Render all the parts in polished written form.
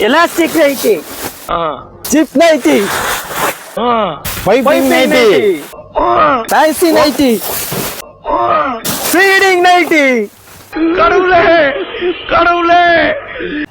elastic nighty, zip nighty, piping nighty, fancy nighty, feeding nighty. கடவுளே கடவுளே.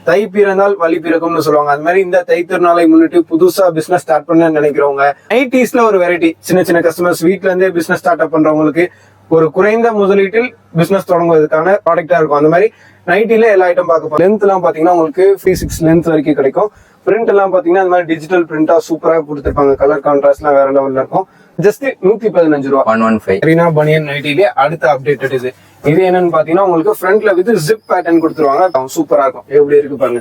தை பிறந்தால் வழி பிறக்கும்னு சொல்லுவாங்க. அது மாதிரி இந்த தை திருநாளை முன்னிட்டு புதுசா பிசினஸ் ஸ்டார்ட் பண்ண நினைக்கிறவங்க, நைட்டிஸ்ல ஒரு வெரைட்டி, சின்ன சின்ன கஸ்டமர்ஸ் வீட்ல இருந்தே பிசினஸ் ஸ்டார்ட் அப் பண்றவங்களுக்கு ஒரு குறைந்த முதலீட்டில் பிசினஸ் தொடங்குவதற்கான ப்ராடக்டா இருக்கும். அந்த மாதிரி நைட்டில எல்லா ஐட்டம் பார்க்க லென்த் எல்லாம் பாத்தீங்கன்னா உங்களுக்கு 3-6 லென்த் வரைக்கும் கிடைக்கும். பிரிண்ட் எல்லாம் பாத்தீங்கன்னா இந்த மாதிரி டிஜிட்டல் பிரிண்டா சூப்பரா கொடுத்துருப்பாங்க. கலர் கான்ட்ராஸ்ட் எல்லாம் வேற லெவல்ல இருக்கும். ஜஸ்ட் 115 ரூபா. 115 ரீனா பனியன் நைட்டிலே அடுத்த அப்டேட்டட் இது என்னன்னு பாத்தீங்கன்னா உங்களுக்கு ஃப்ரண்ட்ல வித் ஜிப் பேட்டர்ன் கொடுத்துருவாங்க. சூப்பரா இருக்கும். எப்படி இருக்கு பாருங்க.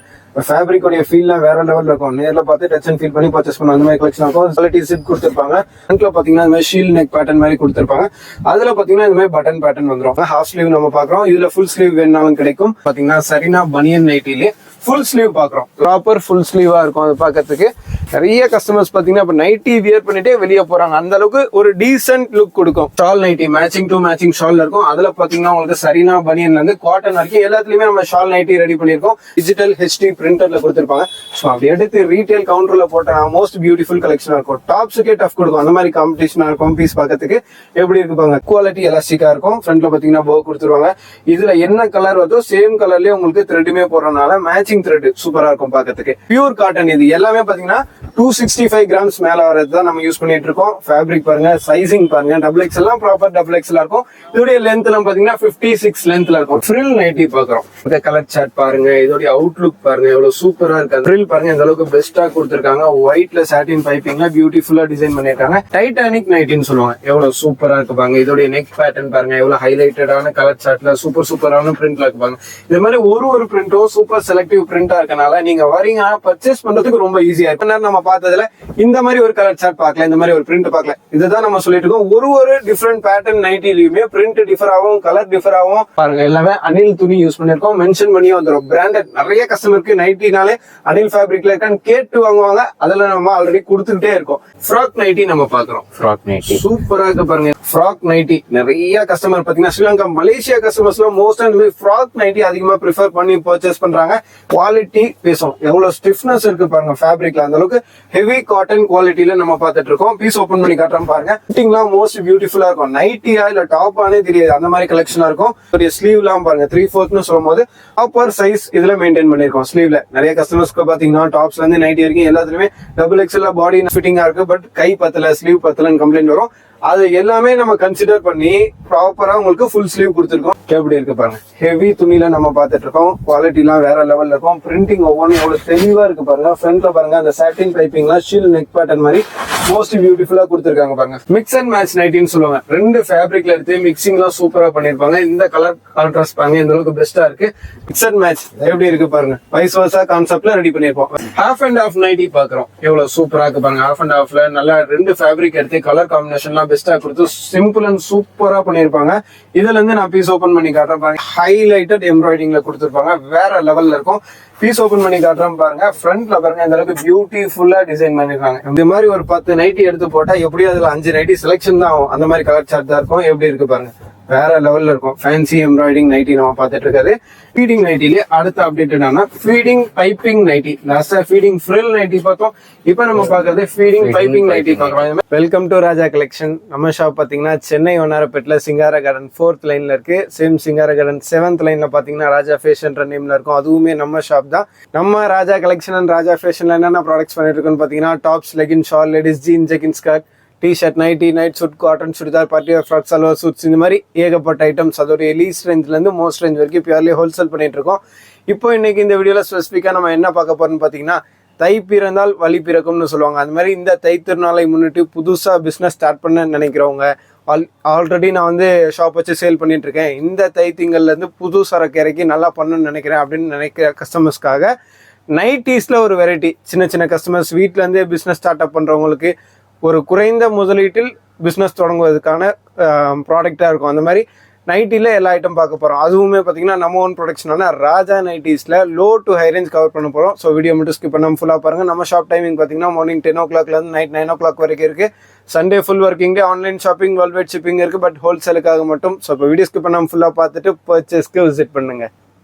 ஃபேப்ரிக் உடைய ஃபீல்லாம் வேற லெவல்ல இருக்கும். நேர்ல பார்த்து டச் அண்ட் ஃபீல் பண்ணி பர்ச்சேஸ் பண்ண அந்த மாதிரி கலெக்ஷன் இருக்கும். குவாலிட்டி ஜிப் கொடுத்துருப்பாங்க. ஃப்ரண்ட்ல பாத்தீங்கன்னா இந்த மாதிரி ஷீல் நெக் பேட்டர்ன் மாதிரி கொடுத்துருப்பாங்க. அதுல பாத்தீங்கன்னா இந்த மாதிரி பட்டன் பேட்டர்ன் வந்துரும். ஹாஃப் ஸ்லீவ் நம்ம பாக்குறோம். இதுல ஃபுல் ஸ்லீவ் வேணாலும் கிடைக்கும். பாத்தீங்கன்னா சரினா பனியன் நைட்டிலே ஃபுல் ஸ்லீவ் பாக்குறோம். ப்ராப்பர் ஃபுல் ஸ்லீவா இருக்கும். அது பாக்கிறதுக்கு நிறைய கஸ்டமர்ஸ் பாத்தீங்கன்னா இப்ப நைட்டி வியர் பண்ணிட்டே வெளியே போறாங்க. அந்த அளவுக்கு ஒரு டீசென்ட் லுக் கொடுக்கும். Shawl nighty matching to matching shawl இருக்கும். அதுல பாத்தீங்கன்னா உங்களுக்கு சரினா பனியன்ல இருந்து காட்டன் வரைக்கும் எல்லாத்துலயுமே நம்ம ஷால் நைட்டி ரெடி பண்ணிருக்கோம். டிஜிட்டல் ஹெச்டி பிரிண்டர்ல கொடுத்திருப்பாங்க. ஸோ அப்படி எடுத்து ரீட்டைல் கவுண்டர்ல போட்டா மோஸ்ட் பியூட்டிஃபுல் கலெக்ஷனா இருக்கும். டாப்ஸுக்கே டஃப் கொடுக்கும். அந்த மாதிரி காம்படிஷனா இருக்கும். பீஸ் பாக்கிறதுக்கு எப்படி இருக்கு பாருங்க. குவாலிட்டி எலாஸ்டிக்கா இருக்கும். ஃப்ரண்ட்ல பாத்தீங்கன்னா போ கொடுத்துருவாங்க. இதுல என்ன கலர் வருதோ சேம் கலர்லயே உங்களுக்கு த்ரெட்டுமே போடுறதுனால மேட்சிங் த்ரெட் சூப்பரா இருக்கும் பாக்கிறதுக்கு. Pure cotton. இது எல்லாமே பாத்தீங்கன்னா 265 கிராம்ஸ் மேல வரது தான் நம்ம யூஸ் பண்ணிட்டு இருக்கோம். ஃபேப்ரிக் பாருங்க, சைசிங் பாருங்க. டபுள் எக்ஸ் எல்லாம் ப்ராப்பர் டபுள் எக்ஸ்ல இருக்கும். இதோட லென்த் எல்லாம் பாத்தீங்கன்னா 56 லென்த்ல இருக்கும். ஃப்ரில் நைட்டி பாக்குறோம். இந்த கலர் சார்ட் பாருங்க. இதோட அவுட்லுக் பாருங்க எவ்வளவு சூப்பரா இருக்கு. ஃப்ரில் பாருங்க இந்த அளவுக்கு பெஸ்டா கொடுத்திருக்காங்க. ஒயிட்ல சாட்டின் பைப்பிங்ல பியூட்டிஃபுல்லா டிசைன் பண்ணிருக்காங்க. டைட்டானிக் நைட்டின்னு சொல்லுவாங்க. எவ்வளவு சூப்பரா இருக்கு பாருங்க. இதோட நெக் பேட்டர்ன் பாருங்க எவ்வளவு ஹைலைட்டடான கலர் சார்ட்ல சூப்பரான பிரிண்ட்ல இருக்கு பாருங்க. இந்த மாதிரி ஒரு பிரிண்டும் சூப்பர் செலக்டிவ் பிரிண்டா இருக்கனால நீங்க வரீங்கன்னா பர்ச்சேஸ் பண்றதுக்கு ரொம்ப ஈஸியா இருக்கு. நம்ம பார்த்ததுல இந்த மாதிரி ஒரு கலர் சார்ட் பார்க்கல, இந்த மாதிரி ஒரு பிரிண்ட் பார்க்கல. இதுதான் நம்ம சொல்லிட்டு இருக்கோம். ஒரு டிஃபரெண்ட் பேட்டர்ன் நைட்டிலயுமே பிரிண்ட் டிஃபர் ஆகும், கலர் டிஃபர் ஆகும். பாருங்க எல்லாமே அனில் துணி யூஸ் பண்ணிருக்கோம். மென்ஷன் பண்ணி வந்துடும். பிராண்டட். நிறைய கஸ்டமருக்கு நைட்டினாலே அனில் ஃபேப்ரிக்ல இருக்கான்னு கேட்டு வாங்குவாங்க. அதுல நம்ம ஆல்ரெடி கொடுத்துக்கிட்டே இருக்கோம். ஃப்ராக் நைட்டி நம்ம பாக்குறோம். ஃப்ராக் நைட்டி சூப்பரா இருக்கு பாருங்க. ஃப்ராக் நைட்டி நிறைய கஸ்டமர் பாத்தீங்கன்னா ஸ்ரீலங்கா, மலேசியா கஸ்டமர்ஸ் எல்லாம் மோஸ்ட் ஃப்ராக் நைட்டி அதிகமா ப்ரிஃபர் பண்ணி பர்ச்சேஸ் பண்றாங்க. குவாலிட்டி பேசும். எவ்வளவு ஸ்டிஃப்னஸ் இருக்கு பாருங்க ஃபேப்ரிக்ல. அந்த அளவுக்கு ஹெவி காட்டன் குவாலிட்டில நம்ம பார்த்துட்டு இருக்கோம். பீஸ் ஓபன் பண்ணி காட்டுறோம் பாருங்க. ஃபிட்டிங்லாம் மோஸ்ட் பியூட்டிஃபுல்லா இருக்கும். நைட்டியா இல்ல டாப்பானே தெரியாது. அந்த மாதிரி கலெக்ஷனா இருக்கும். ஸ்லீவ் எல்லாம் பாருங்க 3/4 சொல்லும் போது ப்ராப்பர் சைஸ் இதுல மெயின்டைன் பண்ணிருக்கோம். ஸ்லீவ்ல நிறைய கஸ்டமர்ஸ்க்கு பாத்தீங்கன்னா டாப்ஸ்ல இருந்து நைட்டி வரைக்கும் எல்லாத்துலயுமே டபுள் எக்ஸ்எல் பாடி ஃபிட்டிங்கா இருக்கு. பட் கை பத்தல, ஸ்லீவ் பத்தலன்னு கம்ப்ளைண்ட் வரும். அது எல்லாமே நம்ம கன்சிடர் பண்ணி ப்ராப்பரா உங்களுக்கு ஃபுல் ஸ்லீவ் கொடுத்துருக்கோம். எப்படி இருக்கு பாருங்க. ஹெவி துணியில நம்ம பார்த்துட்டு இருக்கோம். குவாலிட்டி எல்லாம் வேற லெவல்ல இருக்கும். பிரிண்டிங் ஒவ்வொன்றும் எவ்வளவு தெளிவா இருக்கு பாருங்க. ஃப்ரண்ட்ல பாருங்க அந்த சாட்டின் பைப்பிங்லாம் ஷீல் நெக் பேட்டர்ன் மாதிரி மோஸ்ட் பியூட்டிஃபுல்லா கொடுத்துருக்காங்க பாருங்க. மிக்ஸ் அண்ட் மேட்ச் நைட்டின்னு சொல்லுவாங்க. ரெண்டு ஃபேப்ரிக்ல எடுத்து மிக்சிங் எல்லாம் சூப்பரா பண்ணிருப்பாங்க. இந்த கலர் கான்ட்ராஸ்ட் பாருங்க இந்த அளவுக்கு பெஸ்டா இருக்கு. மிக்ஸ் அண்ட் மேட்ச் எப்படி இருக்கு பாருங்க. வைஸ் வர்சா கான்செப்ட்ல ரெடி பண்ணிருப்போம். ஹாஃப் அண்ட் ஆஃப் நைட்டி பாக்குறோம். எவ்வளவு சூப்பரா இருக்கு பாருங்க. ஹாஃப் அண்ட் ஆஃப்ல நல்லா ரெண்டு ஃபேப்ரிக் எடுத்து கலர் காம்பினேஷன்லாம் பெஸ்டா கொடுத்து சிம்பிள் அண்ட் சூப்பரா பண்ணிருப்பாங்க. இதுல இருந்து நான் பீஸ் ஓபன் பண்ணி காட்டுறேன் பாருங்க. ஹைலைட்டட் எம்ப்ராய்டிங்ல கொடுத்துருப்பாங்க. வேற லெவல்ல இருக்கும். பீஸ் ஓபன் பண்ணி காட்டுறேன் பாருங்க. ஃப்ரண்ட்ல பாருங்க இந்த அளவுக்கு பியூட்டிஃபுல்லா டிசைன் பண்ணிருக்காங்க. இந்த மாதிரி ஒரு 10 நைட்டி எடுத்து போட்டா எப்படியும் அதுல 5 நைட்டி செலக்ஷன் தான் ஆகும். அந்த மாதிரி கலர் சார்ட் தான் இருக்கும். எப்படி இருக்கு பாருங்க. வேற லெவல்ல இருக்கும். ஃபேன்சி எம்ப்ராய்டிங் நைட்டி நம்ம பார்த்துட்டு இருக்காது. ஃபீடிங் நைட்டிலே அடுத்த அப்டேட்டடான ஃபீடிங் பைப்பிங் நைட்டி. லாஸ்டா ஃபீடிங் ஃப்ரில் நைட்டி பார்த்தோம். இப்போ நம்ம பாக்குறது ஃபீடிங் பைப்பிங் நைட்டி பாக்குறோம். Welcome to Raja collection. நம்ம ஷாப் பாத்தீங்கன்னா சென்னை வண்ணாரப்பேட்ல சிங்கார கார்டன் 4th லைன்ல இருக்கு. சேம் சிங்கார கார்டன் 7th லைன்ல பாத்தீங்கன்னா ராஜா ஃபேஷன் நேம்ல இருக்கும். அதுவுமே நம்ம ஷாப் தான். நம்ம ராஜா கலெக்ஷன் அண்ட் ராஜா ஃபேஷன்ல என்னென்ன ப்ராடக்ட்ஸ் பண்ணிட்டு இருக்கோம்னு பாத்தீங்கன்னா tops, legging, shawl, ladies jean, jegging, skirt, T-shirt, nighty, night suit, cotton churidar, party wear frock, salwar suits, இந்த மாதிரி ஏகப்பட்ட ஐட்டம்ஸ். அதோட லீஸ்ட் ரேஞ்ச்ல இருந்து மோஸ்ட் ரேஞ்ச் வரைக்கும் பியூர்லி ஹோல்சேல் பண்ணிட்டு இருக்கோம். இப்போ இன்னைக்கு இந்த வீடியோல ஸ்பெசிஃபிக்கா நம்ம என்ன பார்க்க போறோம்னு பாத்தீங்கன்னா, தை பிறந்தால் வழி பிறக்கும்னு சொல்லுவாங்க. அது மாதிரி இந்த தை திருநாளை முன்னிட்டு புதுசா பிசினஸ் ஸ்டார்ட் பண்ண நினைக்கிறவங்க, ஆல்ரெடி நான் வந்து ஷாப் வச்சு சேல் பண்ணிட்டு இருக்கேன், இந்த தை திங்கள்ல இருந்து புது சரக்கு இறக்கி நல்லா பண்ணணும்னு நினைக்கிறேன் அப்படின்னு நினைக்கிற கஸ்டமர்ஸ்க்காக நைட்டிஸ்ல ஒரு வெரைட்டி. சின்ன சின்ன கஸ்டமர்ஸ் வீட்ல இருந்தே பிசினஸ் ஸ்டார்ட் அப் பண்றவங்களுக்கு ஒரு குறைந்த முதலீட்டில் பிசினஸ் தொடங்குவதற்கான ப்ராடக்டா இருக்கும். அந்த மாதிரி நைட்டில எல்லா ஐட்டம் பார்க்க போறோம். அதுவுமே பாத்தீங்கன்னா நம்ம ஓன் ப்ரொடக்ஷனான ராஜா நைட்டிஸ்ல low to high range cover பண்ண போறோம். ஸோ வீடியோ மட்டும் ஸ்கிப் பண்ணாம ஃபுல்லா பாருங்க. நம்ம ஷாப் டைமிங் பாத்தீங்கன்னா மார்னிங் 10 o'clock இருந்து நைட் 9 o'clock வரைக்கும் இருக்கு. Sunday full working day. Online shopping, world wide shipping இருக்கு. பட் ஹோல்சேலுக்காக மட்டும். ஸோ இப்போ வீடியோ ஸ்கிப் பண்ணாம ஃபுல்லா பார்த்துட்டு பர்ச்சேஸ்க்கு விசிட் பண்ணுங்க.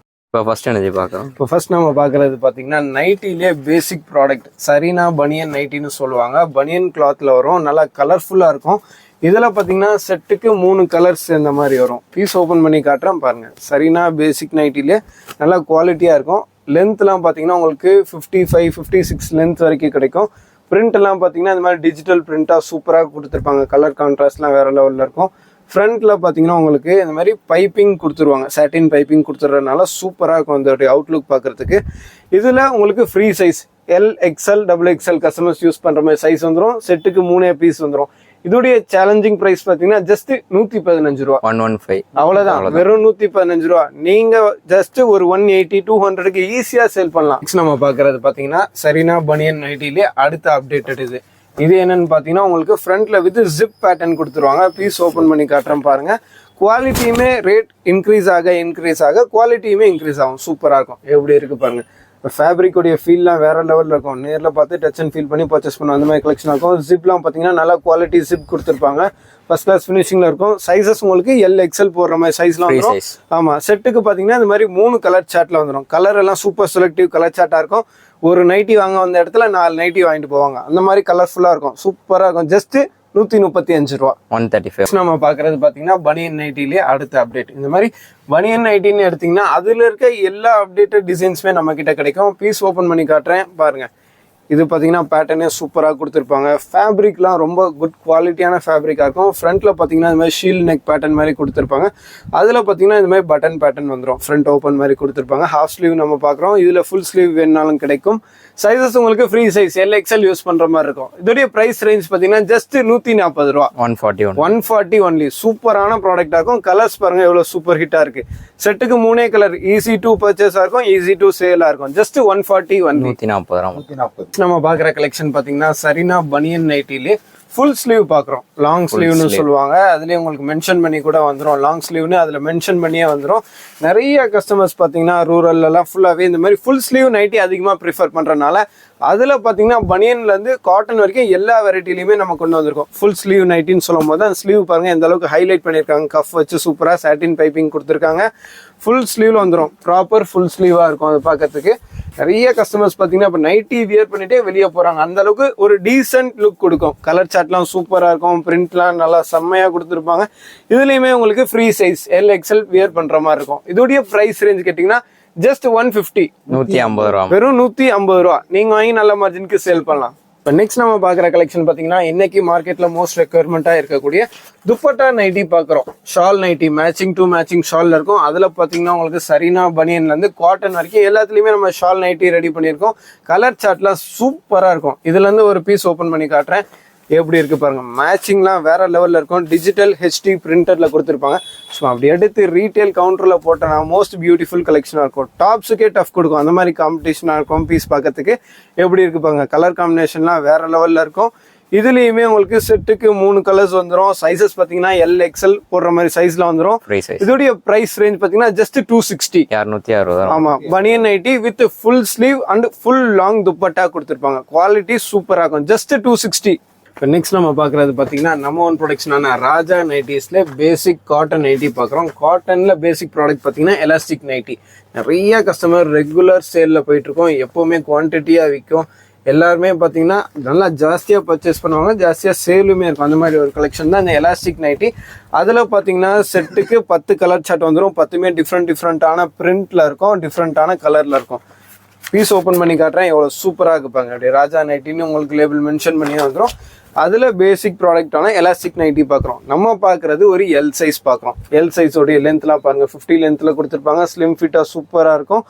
இப்போ ஃபர்ஸ்ட் எனர்ஜி பார்க்குறோம். இப்போ ஃபர்ஸ்ட் நம்ம பார்க்குறது பார்த்தீங்கன்னா நைட்டிலே பேசிக் ப்ராடக்ட் சரீனா பனியன் நைட்டின்னு சொல்லுவாங்க. பனியன் கிளாத்தில் வரும், நல்லா கலர்ஃபுல்லாக இருக்கும். இதில் பார்த்தீங்கன்னா செட்டுக்கு 3 கலர்ஸ் இந்த மாதிரி வரும். பீஸ் ஓப்பன் பண்ணி காட்டுறேன் பாருங்கள். சரீனா பேசிக் நைட்டிலே நல்லா குவாலிட்டியாக இருக்கும். லென்த்லாம் பார்த்தீங்கன்னா உங்களுக்கு 55, 56 லென்த் வரைக்கும் கிடைக்கும். பிரிண்ட் எல்லாம் பார்த்தீங்கன்னா இந்த மாதிரி டிஜிட்டல் பிரிண்ட்டாக சூப்பராக கொடுத்துருப்பாங்க. கலர் கான்ட்ராஸ்ட்லாம் வேறு லெவலில் இருக்கும். ஃப்ரண்ட்டில் பார்த்தீங்கன்னா உங்களுக்கு இந்த மாதிரி பைப்பிங் கொடுத்துருவாங்க. சாட்டின் பைப்பிங் கொடுத்துட்றதுனால சூப்பராக இருக்கும் அந்த அவுட்லுக் பார்க்குறதுக்கு. இதில் உங்களுக்கு free size L, XL, XXL customers use பண்ணுற மாதிரி சைஸ் வந்துடும். செட்டுக்கு 3 பீஸ் வந்துடும். இதோடைய சேலஞ்சிங் பிரைஸ் பார்த்தீங்கன்னா ஜஸ்ட் 115 ரூபா. 115 அவ்வளோதான், வெறும் 115 ரூபா. நீங்கள் ஜஸ்ட் ஒரு 180, 200க்கு ஈஸியாக சேல் பண்ணலாம். நெக்ஸ்ட் நம்ம பார்க்குறது பார்த்தீங்கன்னா சரீனா பனியன் நைட்டிலே அடுத்த அப்டேட்டட் இது என்னன்னு பார்த்தீங்கன்னா உங்களுக்கு ஃப்ரண்ட்ல வித் ஜிப் பேட்டர்ன் கொடுத்துருவாங்க. பீஸ் ஓப்பன் பண்ணி காட்டுறேன் பாருங்க. குவாலிட்டியுமே ரேட் இன்க்ரீஸ் ஆக குவாலிட்டியுமே இன்க்ரீஸ் ஆகும். சூப்பராக இருக்கும். எப்படி இருக்கு பாருங்க. ஃபேப்ரிக்கோடைய ஃபீல்லாம் வேற லெவலில் இருக்கும். நேரில் பார்த்து டச் அண்ட் ஃபீல் பண்ணி பர்ச்சேஸ் பண்ணுவோம். அந்த மாதிரி கலெக்ஷன் இருக்கும். ஜிப்லாம் பார்த்தீங்கன்னா நல்லா குவாலிட்டி ஜிப் கொடுத்துருப்பாங்க. ஃபர்ஸ்ட் கிளாஸ் ஃபினிஷிங்ல இருக்கும். சைஸஸ் உங்களுக்கு எல், எக்ஸ்எல் போடுற மாதிரி சைஸ்லாம் வந்துடும். ஆமாம், செட்டுக்கு பார்த்தீங்கன்னா இந்த மாதிரி 3 கலர் சார்ட்ல வந்துடும். கலர் எல்லாம் சூப்பர் செலக்டிவ் கலர் சார்ட்டாக இருக்கும். ஒரு நைட்டி வாங்க வந்த இடத்துல 4 நைட்டி வாங்கிட்டு போவாங்க. அந்த மாதிரி கலர்ஃபுல்லாக இருக்கும். சூப்பராக இருக்கும். ஜஸ்ட் 135 ரூபா. 135. நம்ம பார்க்கறது பார்த்தீங்கன்னா பனியன் நைட்டிலே அடுத்த அப்டேட். இந்த மாதிரி பனியன் நைட்டின்னு எடுத்தீங்கன்னா அதில் இருக்க எல்லா அப்டேட்டட் டிசைன்ஸுமே நம்ம கிட்ட கிடைக்கும். பீஸ் ஓப்பன் பண்ணி காட்டுறேன் பாருங்க. இது பார்த்தீங்கன்னா பேட்டர்னே சூப்பராக கொடுத்துருப்பாங்க. ஃபேப்ரிக்லாம் ரொம்ப குட் குவாலிட்டியான ஃபேப்ரிக்காக இருக்கும். ஃப்ரண்ட்டில் பார்த்தீங்கன்னா இந்த மாதிரி ஷீல் நெக் பேட்டர்ன் மாதிரி கொடுத்துருப்பாங்க. அதில் பார்த்தீங்கன்னா இந்த மாதிரி பட்டன் பேட்டர்ன் வந்துடும். ஃப்ரண்ட் ஓப்பன் மாதிரி கொடுத்துருப்பாங்க. ஹாஃப் ஸ்லீவ் நம்ம பார்க்குறோம். இதில் ஃபுல் ஸ்லீவ் வேணுனாலும் கிடைக்கும். சைஸஸ் உங்களுக்கு free size L, XL use பண்ணுற மாதிரி இருக்கும். இதோடைய ப்ரைஸ் ரேஞ்ச் பார்த்தீங்கன்னா ஜஸ்ட் 140 ரூபா. 140 ஒன்லி. சூப்பரான ப்ராடக்டாக இருக்கும். கலர்ஸ் பாருங்க எவ்வளோ சூப்பர் ஹிட்டாக இருக்கு. செட்டுக்கு 3 கலர். ஈஸி டு பர்ச்சேஸாக இருக்கும், ஈஸி டு சேலாக இருக்கும். Just 140 only. 140. நம்ம பார்க்குற கலெக்ஷன் பார்த்தீங்கன்னா சரீனா பனியன் நைட்டிலே ஃபுல் ஸ்லீவ் பார்க்குறோம். லாங் ஸ்லீவ்னு சொல்லுவாங்க. அதுலேயே உங்களுக்கு மென்ஷன் பண்ணி கூட வந்துடும். லாங் ஸ்லீவ்னு அதில் மென்ஷன் பண்ணியே வந்துடும். நிறைய கஸ்டமர்ஸ் பார்த்தீங்கன்னா ரூரல்லாம் ஃபுல்லாகவே இந்த மாதிரி ஃபுல் ஸ்லீவ் நைட்டி அதிகமாக ப்ரிஃபர் பண்ணுறதுனால அதில் பார்த்தீங்கன்னா பனியன்லேருந்து காட்டன் வரைக்கும் எல்லா வெரைட்டிலையுமே நம்ம கொண்டு வந்திருக்கோம். ஃபுல் ஸ்லீவ் நைட்டின்னு சொல்லும் போது அந்த ஸ்லீவ் பாருங்கள் எந்த அளவுக்கு ஹைலைட் பண்ணியிருக்காங்க. கஃப் வச்சு சூப்பராக சாட்டின் பைப்பிங் கொடுத்துருக்காங்க. ஃபுல் ஸ்லீவில் வந்துடும். ப்ராப்பர் ஃபுல் ஸ்லீவாக இருக்கும். அது பார்க்கறதுக்கு நிறைய கஸ்டமர்ஸ் பார்த்தீங்கன்னா இப்போ நைட்டி வியர் பண்ணிட்டே வெளியே போகிறாங்க. அந்த அளவுக்கு ஒரு டீசென்ட் லுக் கொடுக்கும். கலர் சார்ட்லாம் சூப்பராக இருக்கும். பிரிண்ட்லாம் நல்லா செம்மையாக கொடுத்துருப்பாங்க. இதுலேயுமே உங்களுக்கு free size L, XL wear பண்ணுற மாதிரி இருக்கும். இதோடைய ப்ரைஸ் ரேஞ்ச் கேட்டிங்கன்னா ஜஸ்ட் 150. 150 ரூபா. வெறும் 150 ரூபா. நீங்க வாங்கி நல்ல மார்ஜினுக்கு சேல் பண்ணலாம். இப்போ நெக்ஸ்ட் நம்ம பார்க்குற கலெக்ஷன் பார்த்தீங்கன்னா இன்னைக்கு மார்க்கெட்ல மோஸ்ட் ரெக்யர்மெண்ட்டாக இருக்கக்கூடிய துப்பட்டா நைட்டி பார்க்குறோம். Shawl nighty matching to matching ஷால்ல இருக்கும். அதில் பார்த்தீங்கன்னா உங்களுக்கு சரீனா பனியன்லேருந்து காட்டன் வரைக்கும் எல்லாத்துலேயுமே நம்ம ஷால் நைட்டி ரெடி பண்ணியிருக்கோம். கலர் சார்ட்லாம் சூப்பராக இருக்கும். இதுலேருந்து ஒரு பீஸ் ஓப்பன் பண்ணி காட்டுறேன். எப்படி இருக்கு பாருங்க. மேட்சிங்லாம் வேற லெவல்ல இருக்கும். டிஜிட்டல் ஹெச்டி பிரிண்டர்ல கொடுத்துருப்பாங்க. ஸோ அப்படி எடுத்து ரீட்டைல் கவுண்டர்ல போட்டோன்னா மோஸ்ட் பியூட்டிஃபுல் கலெக்ஷனாக இருக்கும். டாப்ஸுக்கே டஃப் கொடுக்கும். அந்த மாதிரி காம்படிஷனாக இருக்கும். பீஸ் பார்க்கறதுக்கு எப்படி இருக்கு பாருங்க. கலர் காம்பினேஷன்லாம் வேற லெவல்ல இருக்கும். இதுலயுமே உங்களுக்கு செட்டுக்கு 3 கலர்ஸ் வந்துடும். சைசஸ் பாத்தீங்கன்னா எல், எக்ஸ்எல் போடுற மாதிரி சைஸ்ல வந்துடும். இதோடைய பிரைஸ் ரேஞ்ச் பாத்தீங்கன்னா ஜஸ்ட் 260. 260. ஆமா, பனியன் nightie with full sleeve and full long dupatta கொடுத்துருப்பாங்க. குவாலிட்டி சூப்பரா இருக்கும். ஜஸ்ட் 260. இப்போ நெக்ஸ்ட் நம்ம பார்க்குறது பார்த்தீங்கன்னா நம்ம ஓன் ப்ரொடக்ஷனான ராஜா நைட்டிஸில் பேசிக் காட்டன் நைட்டி பார்க்குறோம். காட்டனில் பேசிக் ப்ராடக்ட் பார்த்தீங்கன்னா எலாஸ்டிக் நைட்டி. நிறைய கஸ்டமர் ரெகுலர் சேலில் போயிட்டுருக்கோம். எப்போவுமே குவான்டிட்டியாக விற்கும். எல்லாருமே பார்த்தீங்கன்னா நல்லா ஜாஸ்தியாக பர்ச்சேஸ் பண்ணுவாங்க. ஜாஸ்தியாக சேலுமே இருக்கும். அந்த மாதிரி ஒரு கலெக்ஷன் தான் இந்த எலாஸ்டிக் நைட்டி. அதில் பார்த்தீங்கன்னா செட்டுக்கு 10 கலர் சார்ட் வந்துடும். 10மே டிஃப்ரெண்ட்டான பிரிண்ட்டில் இருக்கும். டிஃப்ரெண்ட்டான கலரில் இருக்கும். பீஸ் ஓப்பன் பண்ணி காட்டுறேன். எவ்வளோ சூப்பராக இருப்பாங்க. அப்படியே ராஜா நைட்டின்னு உங்களுக்கு லேபிள் மென்ஷன் பண்ணி வந்துடும். அதில் பேசிக் ப்ராடக்டான எலாஸ்டிக் நைட்டி பார்க்குறோம். நம்ம பார்க்குறது ஒரு எல் சைஸ் பார்க்குறோம். எல் சைஸோடைய லென்த்லாம் பாருங்கள் 50 லென்த்தில் கொடுத்துருப்பாங்க. ஸ்லிம் ஃபிட்டாக சூப்பராக இருக்கும்.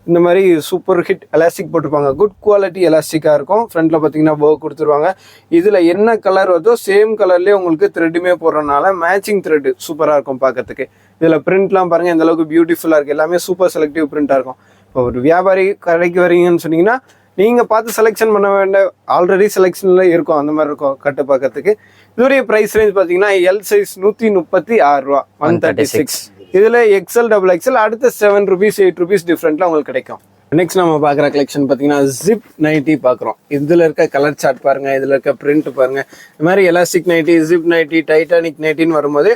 இந்த மாதிரி சூப்பர் ஹிட் எலாஸ்டிக் போட்டிருப்பாங்க. குட் குவாலிட்டி எலாஸ்டிக்காக இருக்கும். ஃப்ரண்ட்டில் பார்த்தீங்கன்னா போ கொடுத்துருவாங்க. இதில் என்ன கலர் வருதோ சேம் கலர்லேயே உங்களுக்கு த்ரெட்டுமே போடுறதுனால மேட்சிங் த்ரெட்டு சூப்பராக இருக்கும் பார்க்கறதுக்கு. இதில் பிரிண்ட்லாம் பாருங்கள் எந்த அளவுக்கு பியூட்டிஃபுல்லாக இருக்குது. எல்லாமே சூப்பர் செலக்டிவ் பிரிண்ட்டாக இருக்கும். இப்போ ஒரு வியாபாரி கடைக்கு வரீங்கன்னு சொன்னீங்கன்னா நீங்கள் பார்த்து செலெக்ஷன் பண்ண வேண்டிய ஆல்ரெடி செலெக்ஷனில் இருக்கும். அந்த மாதிரி இருக்கும் கட்டு பார்க்கறதுக்கு. இதோடைய ப்ரைஸ் ரேஞ்ச் பார்த்தீங்கன்னா எல் சைஸ் 136 ரூபா. 136. இதில் எக்ஸ்எல், XXL அடுத்த 7 rupees 8 rupees டிஃப்ரெண்ட்டில் உங்களுக்கு கிடைக்கும். நெக்ஸ்ட் நம்ம பார்க்குற கலெக்ஷன் பார்த்தீங்கன்னா ஜிப் நைட்டி பார்க்குறோம். இதில் இருக்க கலர் சார்ட் பாருங்கள். இதில் இருக்க பிரிண்ட் பாருங்கள். இந்த மாதிரி elastic nighty, zip nighty, titanic நைட்டின்னு வரும்போது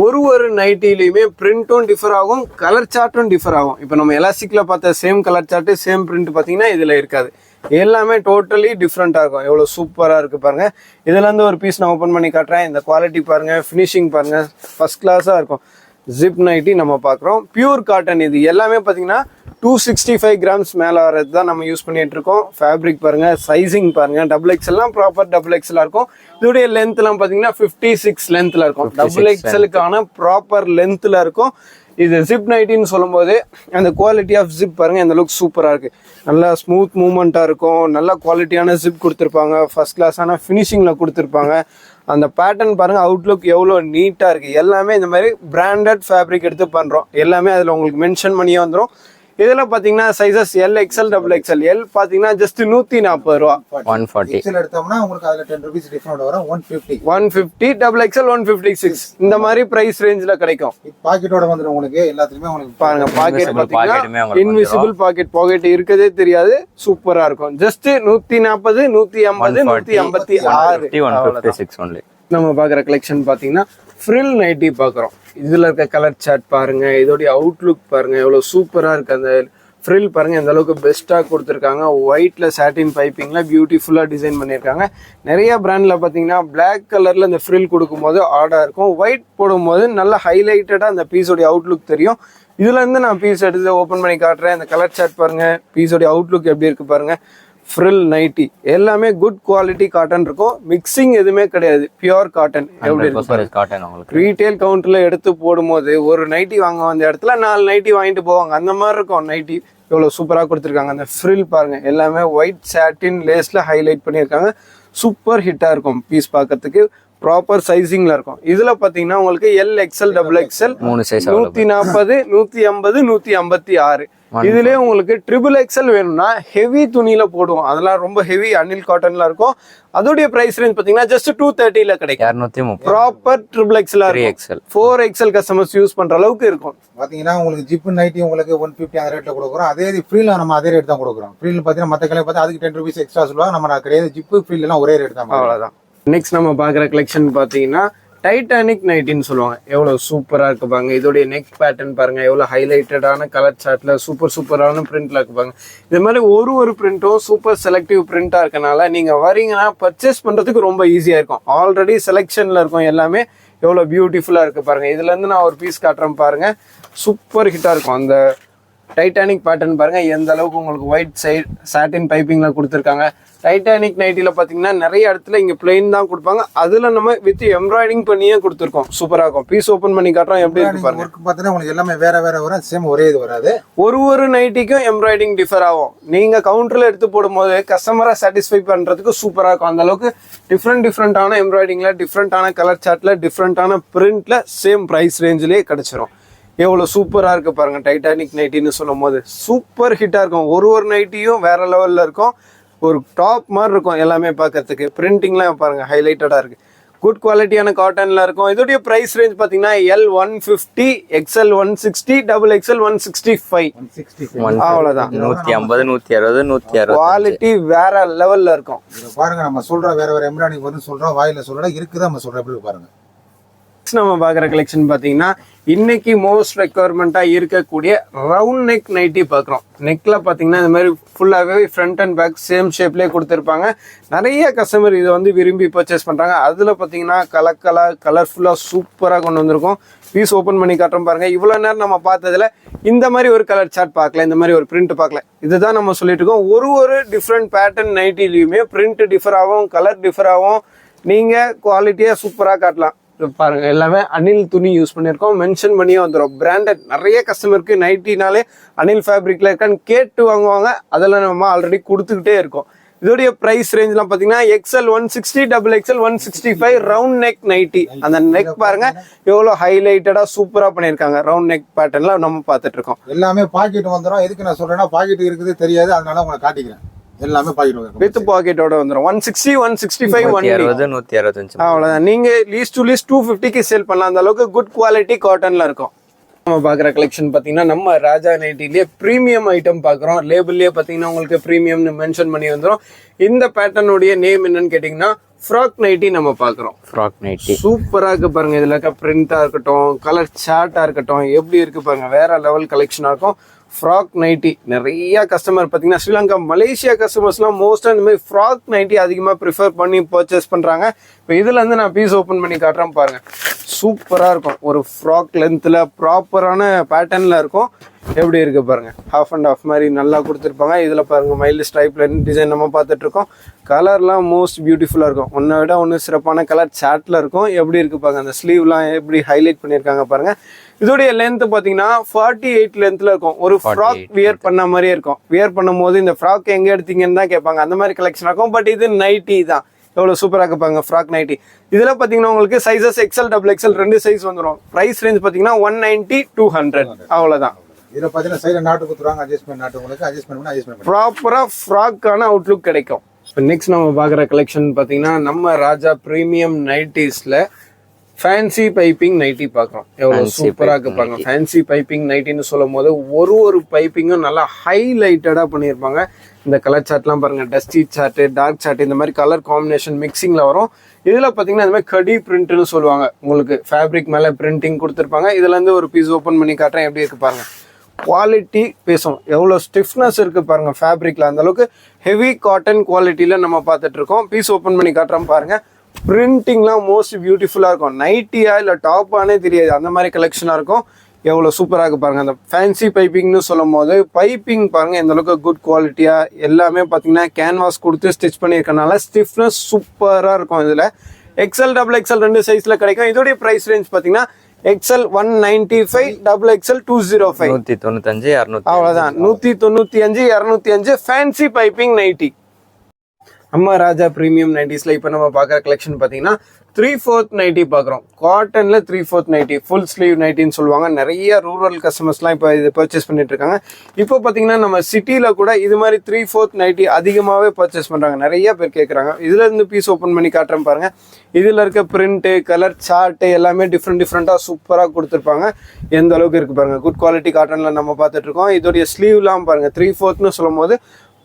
ஒரு நைட்டிலையுமே பிரிண்ட்டும் டிஃபர் ஆகும், கலர் சார்ட்டும் டிஃபர் ஆகும். இப்போ நம்ம எலாஸ்டிக்ல பார்த்த same colour chart same print பார்த்தீங்கன்னா இதில் இருக்காது. எல்லாமே டோட்டலி டிஃப்ரெண்ட்டாக இருக்கும். எவ்வளோ சூப்பராக இருக்குது பாருங்கள். இதுலேருந்து ஒரு பீஸ் நான் ஓப்பன் பண்ணி காட்டுறேன். இந்த குவாலிட்டி பாருங்கள், ஃபினிஷிங் பாருங்கள், ஃபர்ஸ்ட் கிளாஸாக இருக்கும். ஜிப் நைட்டி நம்ம பார்க்குறோம். Pure cotton. இது எல்லாமே பார்த்தீங்கன்னா 265 கிராம்ஸ் மேலே வரது தான் நம்ம யூஸ் பண்ணிட்டு இருக்கோம். ஃபேப்ரிக் பாருங்க, சைசிங் பாருங்க, டபுள் எக்ஸ்எல்லாம் ப்ராப்பர் டபுள் எக்ஸ்எல்லாம் இருக்கும். இதோடைய லென்த்லாம் பார்த்தீங்கன்னா 56 லென்த்ல இருக்கும். டபுள் எக்ஸ்எலுக்கான ப்ராப்பர் லென்த்ல இருக்கும். இது ஜிப் நைட்டின்னு சொல்லும் போது அந்த குவாலிட்டி ஆஃப் ஜிப் பாருங்க, இந்த லுக் சூப்பராக இருக்கு. நல்லா ஸ்மூத் மூவ்மெண்ட்டாக இருக்கும். நல்ல குவாலிட்டியான ஜிப் கொடுத்துருப்பாங்க. ஃபர்ஸ்ட் கிளாஸான ஃபினிஷிங்கில் கொடுத்துருப்பாங்க. அந்த பேட்டர்ன் பாருங்க, அவுட்லுக் எவ்வளோ நீட்டாக இருக்கு. எல்லாமே இந்த மாதிரி பிராண்டட் ஃபேப்ரிக் எடுத்து பண்ணுறோம். எல்லாமே அதில் உங்களுக்கு மென்ஷன் பண்ணியே வந்துடும். இதில் பார்த்தீங்கன்னா sizes L XL double XL. L பார்த்தீங்கன்னா ஜஸ்ட் 140 ரூபா. 140 எக்ஸ்எல் எடுத்தோம்னா உங்களுக்கு அதுல 10 ரூபீஸ் டிஸ்கவுண்ட் வரும். 150 டபுள் எக்ஸ்எல் 156 இந்த மாதிரி பிரைஸ் ரேஞ்சில் கிடைக்கும். பாக்கெட்டோட வந்துடும் உங்களுக்கு. எல்லாத்துலயுமே உங்களுக்கு பாருங்க, பாக்கெட் பார்த்தீங்கன்னா இன்விசிபிள் பாக்கெட் இருக்கதே தெரியாது. சூப்பரா இருக்கும். ஜஸ்ட் 140, 150, 156. 156 only. நம்ம பார்க்குற கலெக்ஷன் பார்த்தீங்கன்னா ஃப்ரில் நைட்டி பார்க்குறோம். இதில் இருக்க கலர் சார்ட் பாருங்க, இதோடைய அவுட்லுக் பாருங்க, எவ்வளோ சூப்பராக இருக்கு. அந்த ஃப்ரில் பாருங்க, எந்த அளவுக்கு பெஸ்ட்டாக கொடுத்துருக்காங்க. ஒயிட்ல சாட்டின் பைப்பிங்ல பியூட்டிஃபுல்லாக டிசைன் பண்ணியிருக்காங்க. நிறைய பிராண்ட்ல பார்த்தீங்கன்னா பிளாக் கலர்ல இந்த ஃப்ரில் கொடுக்கும்போது ஆடாக இருக்கும். ஒயிட் போடும்போது நல்லா ஹைலைட்டடாக அந்த பீஸோடைய அவுட்லுக் தெரியும். இதுல இருந்து நான் பீஸ் எடுத்து ஓப்பன் பண்ணி காட்டுறேன். இந்த கலர் சார்ட் பாருங்க, பீஸோடைய அவுட்லுக் எப்படி இருக்கு பாருங்க. ஃப்ரில் நைட்டி எல்லாமே குட் குவாலிட்டி காட்டன் இருக்கும். மிக்சிங் எதுவுமே கிடையாது. Pure cotton. எப்படி இருக்கு? ரீட்டைல் கவுண்டர்ல எடுத்து போடும்போது ஒரு நைட்டி வாங்க வந்த இடத்துல 4 நைட்டி வாங்கிட்டு போவாங்க. அந்த மாதிரி இருக்கும் நைட்டி. எவ்வளவு சூப்பராக கொடுத்துருக்காங்க. அந்த ஃப்ரில் பாருங்க, எல்லாமே ஒயிட் சாட்டின் லேஸ்ல ஹைலைட் பண்ணியிருக்காங்க. சூப்பர் ஹிட்டா இருக்கும். பீஸ் பார்க்கறதுக்கு ப்ராப்பர் சைசிங்ல இருக்கும். இதுல பாத்தீங்கன்னா உங்களுக்கு எல் எக்ஸ்எல் டபுள் எக்ஸ்எல் 140, 150, 156. இதுலயே உங்களுக்கு ட்ரிபிள் எக்ஸ்எல் வேணும்னா ஹெவி துணியில போடுவோம். அதெல்லாம் ரொம்ப ஹெவி அனில் காட்டன்ல இருக்கும். அதோடைய பிரைஸ் ரேஞ்ச் பாத்தீங்கன்னா ஜஸ்ட் 230ல கிடைக்கும். ப்ராப்பர் ட்ரிபிள் எக்ஸ்எல் இருக்கும். 4XL கஸ்டமர்ஸ் யூஸ் பண்ற அளவுக்கு இருக்கும். பாத்தீங்கன்னா உங்களுக்கு ஜிப் நைட்டி உங்களுக்கு 150 அந்த ரேட்ல கொடுக்குறோம். அதே ஃப்ரீல நம்ம அதே ரேட் தான் கொடுக்குறோம். ஃப்ரீல பாத்தீங்கன்னா மத்த கடையில பார்த்தா அதுக்கு 10 ரூபீஸ் எக்ஸ்ட்ரா சொல்லுவாங்க. நம்ம கிடையாது. ஜிப் ஃப்ரீல எல்லாம் ஒரே ரேட் தான். அவ்வளவுதான். நெக்ஸ்ட் நம்ம பாக்குற கலெக்ஷன் பாத்தீங்கன்னா டைட்டானிக் நைட்டின்னு சொல்லுவாங்க. எவ்வளவு சூப்பரா இருக்கு பாருங்க. இதோடைய நெக் பேட்டர்ன் பாருங்க, எவ்வளவு ஹைலைட்டடான கலர் சார்ட்ல சூப்பரான பிரிண்ட்ல இருக்கு பாருங்க. இது மாதிரி ஒரு பிரிண்ட்டும் சூப்பர் செலக்டிவ் பிரிண்டா இருக்கனால நீங்க வரீங்கன்னா பர்ச்சேஸ் பண்றதுக்கு ரொம்ப ஈஸியா இருக்கும். ஆல்ரெடி செலெக்ஷன்ல இருக்கும் எல்லாமே. எவ்வளவு பியூட்டிஃபுல்லா இருக்கு பாருங்க. இதுல இருந்து நான் ஒரு பீஸ் காட்டுறேன் பாருங்க. சூப்பர் ஹிட்டா இருக்கும். அந்த டைட்டானிக் பேட்டர்ன் பாருங்க, எந்த அளவுக்கு உங்களுக்கு ஒயிட் சைட் சாட்டின் பைப்பிங்ல கொடுத்துருக்காங்க. டைட்டானிக் நைட்டில பாத்தீங்கன்னா நிறைய இடத்துல இங்க பிளெயின் தான் கொடுப்பாங்க. அதுல நம்ம வித் எம்ப்ராய்டிங் பண்ணியே கொடுத்துருக்கோம். சூப்பரா இருக்கும். பீஸ் ஓபன் பண்ணி காட்டுறோம் எப்படி இருக்கு பாருங்க. பாத்தீங்கன்னா உங்களுக்கு எல்லாமே வேற வரும். சேம் ஒரே இது வராது. ஒரு நைட்டிக்கும் எம்ப்ராய்டிங் டிஃபர் ஆகும். நீங்க கவுண்டர்ல எடுத்து போடும்போது கஸ்டமரை சாட்டிஸ்ஃபை பண்றதுக்கு சூப்பரா இருக்கும். அந்த அளவுக்கு டிஃப்ரெண்டான எம்ப்ராய்டிங்ல, டிஃப்ரெண்டான கலர் சார்ட்ல, டிஃப்ரெண்டான பிரிண்ட்ல சேம் பிரைஸ் ரேஞ்சிலேயே கிடைச்சிரும். எவ்வளவு சூப்பரா இருக்கு பாருங்க. டைட்டானிக் நைட்டின்னு சொல்லும் போது சூப்பர் ஹிட்டா இருக்கும். ஒரு நைட்டியும் வேற லெவல்ல இருக்கும். ஒரு டாப் மாதிரி இருக்கும் எல்லாமே பார்க்கறதுக்கு. பிரிண்டிங்லாம் பாருங்க ஹைலைட்டடா இருக்கு. குட் குவாலிட்டியான காட்டன்ல இருக்கும். இதோடைய பிரைஸ் ரேஞ்ச் பாத்தீங்கன்னா எல் 150, எக்ஸ்எல் 160, டபுள் எக்ஸ்எல் 165. அவ்வளவுதான். 150, 160, 160 குவாலிட்டி வேற லெவல்ல இருக்கும். பாருங்க, நம்ம சொல்றோம் வேற எம்ப்ராய்டிங் வந்து சொல்றோம், வாயில சொல்றோம், இருக்குது நம்ம சொல்றோம். எப்படி பாருங்க. நம்ம பாக்குற கலெக்ஷன் பாத்தீங்கன்னா இன்னைக்கு மோஸ்ட் ரெக்குவயர்மெண்டா இருக்கக்கூடிய ரவுண்ட் நெக் நைட்டி பாக்குறோம். நெக்ல பாத்தீங்கன்னா இந்த மாதிரி ஃபுல்லாவே ஃப்ரண்ட் அண்ட் பேக் சேம் ஷேப்லயே கொடுத்துருப்பாங்க. நிறைய கஸ்டமர் இதை வந்து விரும்பி பர்ச்சேஸ் பண்றாங்க. அதுல பாத்தீங்கன்னா கலர்ஃபுல்லா சூப்பரா கொண்டு வந்திருக்கும். பீஸ் ஓபன் பண்ணி காட்டுறோம் பாருங்க. இவ்வளவு நேரம் நம்ம பார்த்ததுல இந்த மாதிரி ஒரு கலர் சார்ட் பார்க்கல, இந்த மாதிரி ஒரு பிரிண்ட் பார்க்கல. இதுதான் நம்ம சொல்லிட்டு இருக்கோம். ஒரு டிஃப்ரெண்ட் பேட்டர்ன் நைட்டிலையுமே பிரிண்ட் டிஃபர் ஆகும், கலர் டிஃபர் ஆகும். நீங்க குவாலிட்டியா சூப்பரா காட்டலாம். பாருங்க, எல்லாமே அனில் துணி யூஸ் பண்ணியிருக்கோம். மென்ஷன் பண்ணியே வந்துடும். பிராண்டட். நிறைய கஸ்டமருக்கு நைட்டினாலே அனில் ஃபேப்ரிக்ல இருக்கான்னு கேட்டு வாங்குவாங்க. அதெல்லாம் நம்ம ஆல்ரெடி கொடுத்துக்கிட்டே இருக்கோம். இதோடைய பிரைஸ் ரேஞ்ச்லாம் பாத்தீங்கன்னா XL 160, double XL 165 round neck nighty. அந்த நெக் பாருங்க எவ்வளவு ஹைலைட்டடா சூப்பரா பண்ணிருக்காங்க. ரவுண்ட் நெக் பேட்டர்ன்ல நம்ம பார்த்துட்டு இருக்கோம். எல்லாமே பாக்கெட் வந்துடும். எதுக்கு நான் சொல்றேன்னா பாக்கெட் இருக்குது தெரியாது, அதனால உங்களை காட்டிக்கிறேன். எல்லாமே பாக்கெட் வித் பாக்கெட்டோட வந்துரும். 160, 165, 165 அவ்வளவுதான். நீங்க லீஸ்ட் டு லீஸ்ட் 250க்கு சேல் பண்ணலாம். அந்த அளவுக்கு குட் குவாலிட்டி காட்டன்ல இருக்கும். நம்ம பாக்குற கலெக்ஷன் பாத்தீங்கன்னா நம்ம ராஜா நைட்டிலேயே பிரீமியம் ஐட்டம் பாக்குறோம். லேபிள்லயே பாத்தீங்கன்னா உங்களுக்கு பிரீமியம்னு மென்ஷன் பண்ணி வந்துடும். இந்த பேட்டர்னுடைய நேம் என்னன்னு கேட்டீங்கன்னா ஃப்ராக் நைட்டி நம்ம பாக்குறோம். ஃப்ராக் நைட்டி சூப்பரா இருக்கு பாருங்க. இதுல இருக்க பிரிண்டா இருக்கட்டும், கலர் சார்ட்டா இருக்கட்டும், எப்படி இருக்கு பாருங்க. வேற லெவல் கலெக்ஷனா இருக்கும். ஃப்ராக் நைட்டி நிறைய கஸ்டமர் பார்த்தீங்கன்னா ஸ்ரீலங்கா மலேசியா கஸ்டமர்ஸ்லாம் மோஸ்ட்டாக இந்த மாதிரி ஃப்ராக் நைட்டி அதிகமாக ப்ரிஃபர் பண்ணி பர்ச்சேஸ் பண்ணுறாங்க. இப்போ இதுல இருந்து நான் பீஸ் ஓப்பன் பண்ணி காட்டுறேன் பாருங்க. சூப்பராக இருக்கும். ஒரு ஃப்ராக் லென்த்தில் ப்ராப்பரான பேட்டர்னில் இருக்கும். எப்படி இருக்கு பாருங்க. ஹாஃப் அண்ட் ஆஃப் மாதிரி நல்லா கொடுத்துருப்பாங்க. இதில் பாருங்க மைல்டு ஸ்ட்ரைப்ல டிசைன் நம்ம பார்த்துட்டு இருக்கோம். கலர்லாம் மோஸ்ட் பியூட்டிஃபுல்லாக இருக்கும். ஒன்றை விட ஒன்று சிறப்பான கலர் சார்ட்டில் இருக்கும். எப்படி இருக்கு பாருங்க. அந்த ஸ்லீவ்லாம் எப்படி ஹைலைட் பண்ணியிருக்காங்க பாருங்க. இதோடைய லென்த் பார்த்தீங்கன்னா 48 லென்த்தில் இருக்கும். ஒரு ஃப்ராக் வியர் பண்ண மாதிரியே இருக்கும். வியர் பண்ணும் போது இந்த ஃப்ராக் எங்கே எடுத்தீங்கன்னு தான் கேட்பாங்க. அந்த மாதிரி கலெக்ஷன் இருக்கும். பட் இது நைட்டி தான். எவ்வளோ சூப்பராக இருப்பாங்க ஃப்ராக் நைட்டி. இதில் பார்த்தீங்கன்னா உங்களுக்கு சைஸஸ் XL XXL 2 சைஸ் வந்துடும். ப்ரைஸ் ரேஞ்ச் பார்த்தீங்கன்னா 190 200 அவ்வளோதான். இதில் பார்த்தீங்கன்னா சைடில் நாட்டு கொடுத்துருவாங்க. அட்ஜஸ்ட்மெண்ட் நாட்டு உங்களுக்கு அட்ஜஸ்ட்மெண்ட் ப்ராப்பராக ஃப்ராக்கான அவுட்லுக் கிடைக்கும். இப்போ நெக்ஸ்ட் நம்ம பார்க்குற கலெக்ஷன் பார்த்தீங்கன்னா நம்ம ராஜா ப்ரீமியம் நைட்டிஸில் ஃபேன்சி பைப்பிங் நைட்டி பார்க்குறோம். எவ்வளோ சூப்பராக இருப்பாங்க. ஃபேன்சி பைப்பிங் நைட்டின்னு சொல்லும் போது ஒரு பைப்பிங்கும் நல்லா ஹைலைட்டடாக பண்ணியிருப்பாங்க. இந்த கலர் சார்ட்லாம் பாருங்கள். டஸ்டி சார்ட்டு, டார்க் சார்ட், இந்த மாதிரி கலர் காம்பினேஷன் மிக்சிங்கில் வரும். இதில் பார்த்தீங்கன்னா இந்த மாதிரி கடி பிரிண்ட்னு சொல்லுவாங்க. உங்களுக்கு ஃபேப்ரிக் மேலே பிரிண்டிங் கொடுத்துருப்பாங்க. இதுலேருந்து ஒரு பீஸ் ஓப்பன் பண்ணி காட்டுறேன். எப்படி இருக்கு பாருங்க. குவாலிட்டி பேசும். எவ்வளோ ஸ்டிஃப்னஸ் இருக்கு பாருங்க ஃபேப்ரிக்ல. அந்த அளவுக்கு ஹெவி காட்டன் குவாலிட்டியில நம்ம பார்த்துட்டு இருக்கோம். பீஸ் ஓப்பன் பண்ணி காட்டுறோம் பாருங்க. பிரிண்டிங்லாம் மோஸ்ட் பியூட்டிஃபுல்லா இருக்கும். நைட்டியா இல்லை டாப்பானே தெரியாது. அந்த மாதிரி கலெக்ஷனா இருக்கும். எவ்வளோ சூப்பராக இருக்கு பாருங்க. அந்த ஃபேன்சி பைப்பிங்னு சொல்லும் போது பைப்பிங் பாருங்க எந்த அளவுக்கு குட் குவாலிட்டியா. எல்லாமே பார்த்தீங்கன்னா கேன்வாஸ் கொடுத்து ஸ்டிச் பண்ணியிருக்கனால ஸ்டிஃப்னஸ் சூப்பராக இருக்கும். இதில் XL XXL 2 சைஸ்ல கிடைக்கும். இதோடைய ப்ரைஸ் ரேஞ்ச் பார்த்தீங்கன்னா XL 195, XXL 205. 195 200 அவ்வளவுதான். 195 205 ஃபேன்சி பைப்பிங் நைட்டி. நம்ம ராஜா பிரீமியம் நைட்டிஸ்ல இப்போ நம்ம பார்க்குற கலெக்ஷன் பார்த்தீங்கன்னா 3/4 நைட்டி பார்க்குறோம். காட்டன்ல 3/4 நைட்டி, ஃபுல் ஸ்லீவ் நைட்டின்னு சொல்லுவாங்க. நிறைய ரூரல் கஸ்டமர்ஸ்லாம் இப்போ இது பர்ச்சேஸ் பண்ணிட்டு இருக்காங்க. இப்போ பார்த்தீங்கன்னா நம்ம சிட்டியில கூட இது மாதிரி 3/4 நைட்டி அதிகமாகவே பர்ச்சேஸ் பண்றாங்க. நிறைய பேர் கேட்குறாங்க. இதுல இருந்து பீஸ் ஓப்பன் பண்ணி காட்டுறேன் பாருங்க. இதுல இருக்க பிரிண்ட், கலர் சார்ட் எல்லாமே டிஃப்ரெண்டா சூப்பராக கொடுத்துருப்பாங்க. எந்த அளவுக்கு இருக்கு பாருங்க. குட் குவாலிட்டி காட்டன்ல நம்ம பார்த்துட்டு இருக்கோம். இதோடைய ஸ்லீவ்லாம் பாருங்க. 3/4ன்னு சொல்லும் போது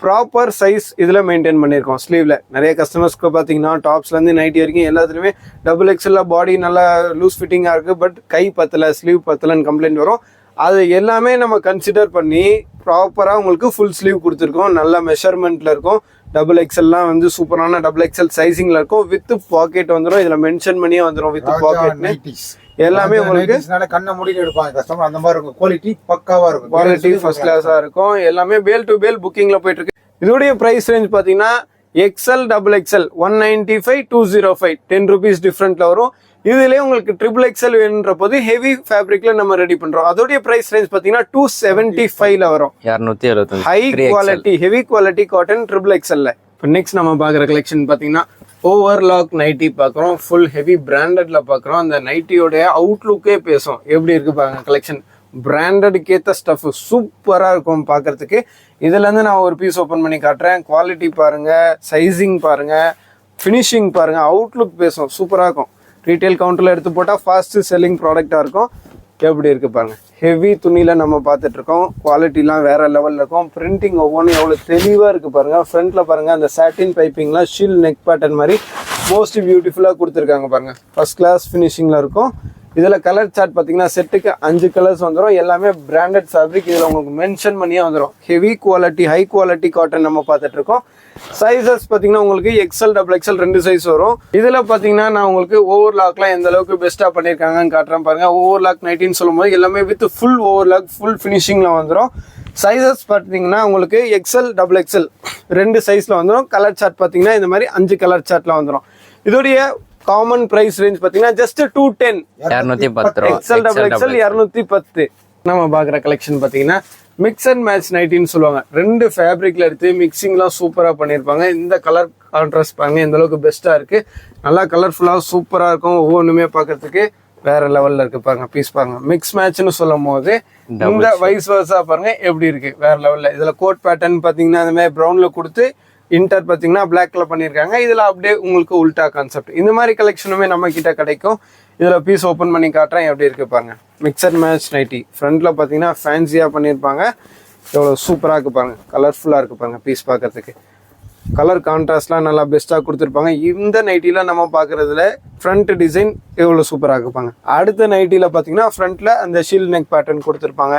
ப்ராப்பர் சைஸ் இதில் மெயின்டைன் பண்ணியிருக்கோம். ஸ்லீவில் நிறைய கஸ்டமர்ஸ்க்கு பார்த்தீங்கன்னா டாப்ஸ்லேருந்து நைட்டி வரைக்கும் எல்லாத்துலேயுமே XXL பாடி நல்லா லூஸ் ஃபிட்டிங்காக இருக்குது. பட் கை பத்தலை, ஸ்லீவ் பத்தலைன்னு கம்ப்ளைண்ட் வரும். அது எல்லாமே நம்ம கன்சிடர் பண்ணி ப்ராப்பராக உங்களுக்கு ஃபுல் ஸ்லீவ் கொடுத்துருக்கோம். நல்ல மெஷர்மெண்ட்டில் இருக்கும். XXLலாம் வந்து சூப்பரான XXL சைசிங்கில் இருக்கும். வித் பாக்கெட் வந்துடும். இதில் மென்ஷன் பண்ணியே வந்துடும் வித் பாக்கெட்னு. எல்லாமே உங்களுக்கு கண்ணை மூடிட்டு எடுப்பாங்க கஸ்டமர். அந்த மாதிரி இருக்கும். குவாலிட்டி பக்காவா இருக்கும். குவாலிட்டி ஃபர்ஸ்ட் கிளாஸா இருக்கும். எல்லாமே பேல் டு பேல் புக்கிங்ல போயிட்டு இருக்கு. இதோடைய பிரைஸ் ரேஞ்ச் பாத்தீங்கன்னா XL XXL 195 205 10 ரூபீஸ் டிஃபரெண்ட்ல வரும். இதுலயே உங்களுக்கு XXL வேணுன்ற போது ஹெவி ஃபேப்ரிக்ல நம்ம ரெடி பண்றோம். அதோடைய பிரைஸ் ரேஞ்ச் பாத்தீங்கன்னா 275ல வரும். 275 high quality heavy quality cotton XXL. இப்போ நெக்ஸ்ட் நம்ம பார்க்குற கலெக்ஷன் பார்த்தீங்கன்னா ஓவர்லாக் நைட்டி பார்க்குறோம். ஃபுல் ஹெவி பிராண்டட்ல பார்க்குறோம். அந்த நைட்டியோடைய அவுட்லுக்கே பேசும். எப்படி இருக்கு பாருங்க கலெக்ஷன். பிராண்டடுக்கு ஏற்ற ஸ்டஃப் சூப்பராக இருக்கும் பார்க்கறதுக்கு. இதுலேருந்து நான் ஒரு பீஸ் ஓப்பன் பண்ணி காட்டுறேன். குவாலிட்டி பாருங்க, சைஸிங் பாருங்க, ஃபினிஷிங் பாருங்க, அவுட்லுக் பேசும். சூப்பராக இருக்கும். ரீட்டைல் கவுண்டரில் எடுத்து போட்டால் ஃபாஸ்ட் செல்லிங் ப்ராடக்டாக இருக்கும். எப்படி இருக்கு பாருங்க. ஹெவி துணியில நம்ம பார்த்துட்டு இருக்கோம். குவாலிட்டிலாம் வேற லெவல்ல இருக்கும். பிரிண்டிங் ஒவ்வொன்றும் எவ்வளோ தெளிவாக இருக்கு பாருங்க. ஃப்ரண்ட்ல பாருங்க அந்த சாட்டின் பைப்பிங்லாம் ஷீல் நெக் பேட்டர்ன் மாதிரி மோஸ்ட் பியூட்டிஃபுல்லாக கொடுத்துருக்காங்க பாருங்க. ஃபர்ஸ்ட் கிளாஸ் ஃபினிஷிங்ல இருக்கும். இதுல கலர் சார்ட் பார்த்தீங்கன்னா செட்டுக்கு 5 கலர்ஸ் வந்துடும். எல்லாமே பிராண்டட் ஃபேப்ரிக். இதில் உங்களுக்கு மென்ஷன் பண்ணியே வந்துடும். Heavy quality high quality cotton நம்ம பார்த்துட்டு இருக்கோம். சைஸஸ் பார்த்தீங்கன்னா உங்களுக்கு XL XXL 2 சைஸ் வரும். இதில் பார்த்தீங்கன்னா நான் உங்களுக்கு ஓவர்லாக்லாம் எந்த அளவுக்கு பெஸ்ட்டாக பண்ணியிருக்காங்கன்னு காட்டுறேன் பாருங்க. ஓவர்லாக் நைட்டின்னு சொல்லும்போது எல்லாமே வித் ஃபுல் ஓவர்லாக் ஃபுல் ஃபினிஷிங்கில் வந்துடும். சைஸஸ் பார்த்தீங்கன்னா உங்களுக்கு XL XXL 2 சைஸில் வந்துடும். கலர் சார்ட் பார்த்தீங்கன்னா இந்த மாதிரி 5 கலர் சார்ட்ல வந்துடும். இதோடைய காமன் பிரைஸ் ரேஞ்ச் பாத்தீங்கன்னா ஜஸ்ட் 210 210 XL XXL 210. நம்ம பாக்குற கலெக்ஷன் பாத்தீங்கன்னா மிக்ஸ் அண்ட் மேட்ச் நைட்டின்னு சொல்லுவாங்க. 2 ஃபேப்ரிக்ல எடுத்து மிக்சிங்லாம் சூப்பரா பண்ணிருப்பாங்க. இந்த கலர் கான்ட்ராஸ்ட் பாருங்க எந்த அளவுக்கு பெஸ்டா இருக்கு. நல்லா கலர்ஃபுல்லா சூப்பரா இருக்கும். ஒவ்வொன்றுமே பாக்குறதுக்கு வேற லெவல்ல இருக்கு பாருங்க. பீஸ் பாருங்க. மிக்ஸ் மேட்ச்னு சொல்லும் போது இந்த வைஸ் வர்ஸா பாருங்க எப்படி இருக்கு வேற லெவல்ல. இதுல கோட் பேட்டர்ன் பாத்தீங்கன்னா இந்த மாதிரி ப்ரௌன்ல கொடுத்து இன்டர் பார்த்தீங்கன்னா பிளாக்ல பண்ணியிருக்காங்க. இதில் அப்படியே உங்களுக்கு உல்டா கான்செப்ட். இந்த மாதிரி கலெக்ஷனுமே நம்ம கிட்ட கிடைக்கும். இதில் பீஸ் ஓப்பன் பண்ணி காட்டுறேன் எப்படி இருக்கு பாருங்க. மிக்ஸ் அண்ட் மேட்ச் நைட்டி ஃப்ரண்ட்ல பார்த்தீங்கன்னா ஃபேன்சியாக பண்ணியிருப்பாங்க. எவ்வளோ சூப்பராக இருக்கு பாருங்க. கலர்ஃபுல்லாக இருக்கு பாருங்க பீஸ் பார்க்கறதுக்கு. கலர் கான்ட்ராஸ்ட்லாம் நல்லா பெஸ்ட்டாக கொடுத்துருப்பாங்க. இந்த நைட்டியில் நம்ம பார்க்குறதுல ஃப்ரண்ட் டிசைன் எவ்வளோ சூப்பராக இருப்பாங்க. அடுத்த நைட்டியில் பார்த்தீங்கன்னா ஃப்ரண்ட்டில் அந்த ஷீல்ட் நெக் பேட்டர்ன் கொடுத்துருப்பாங்க.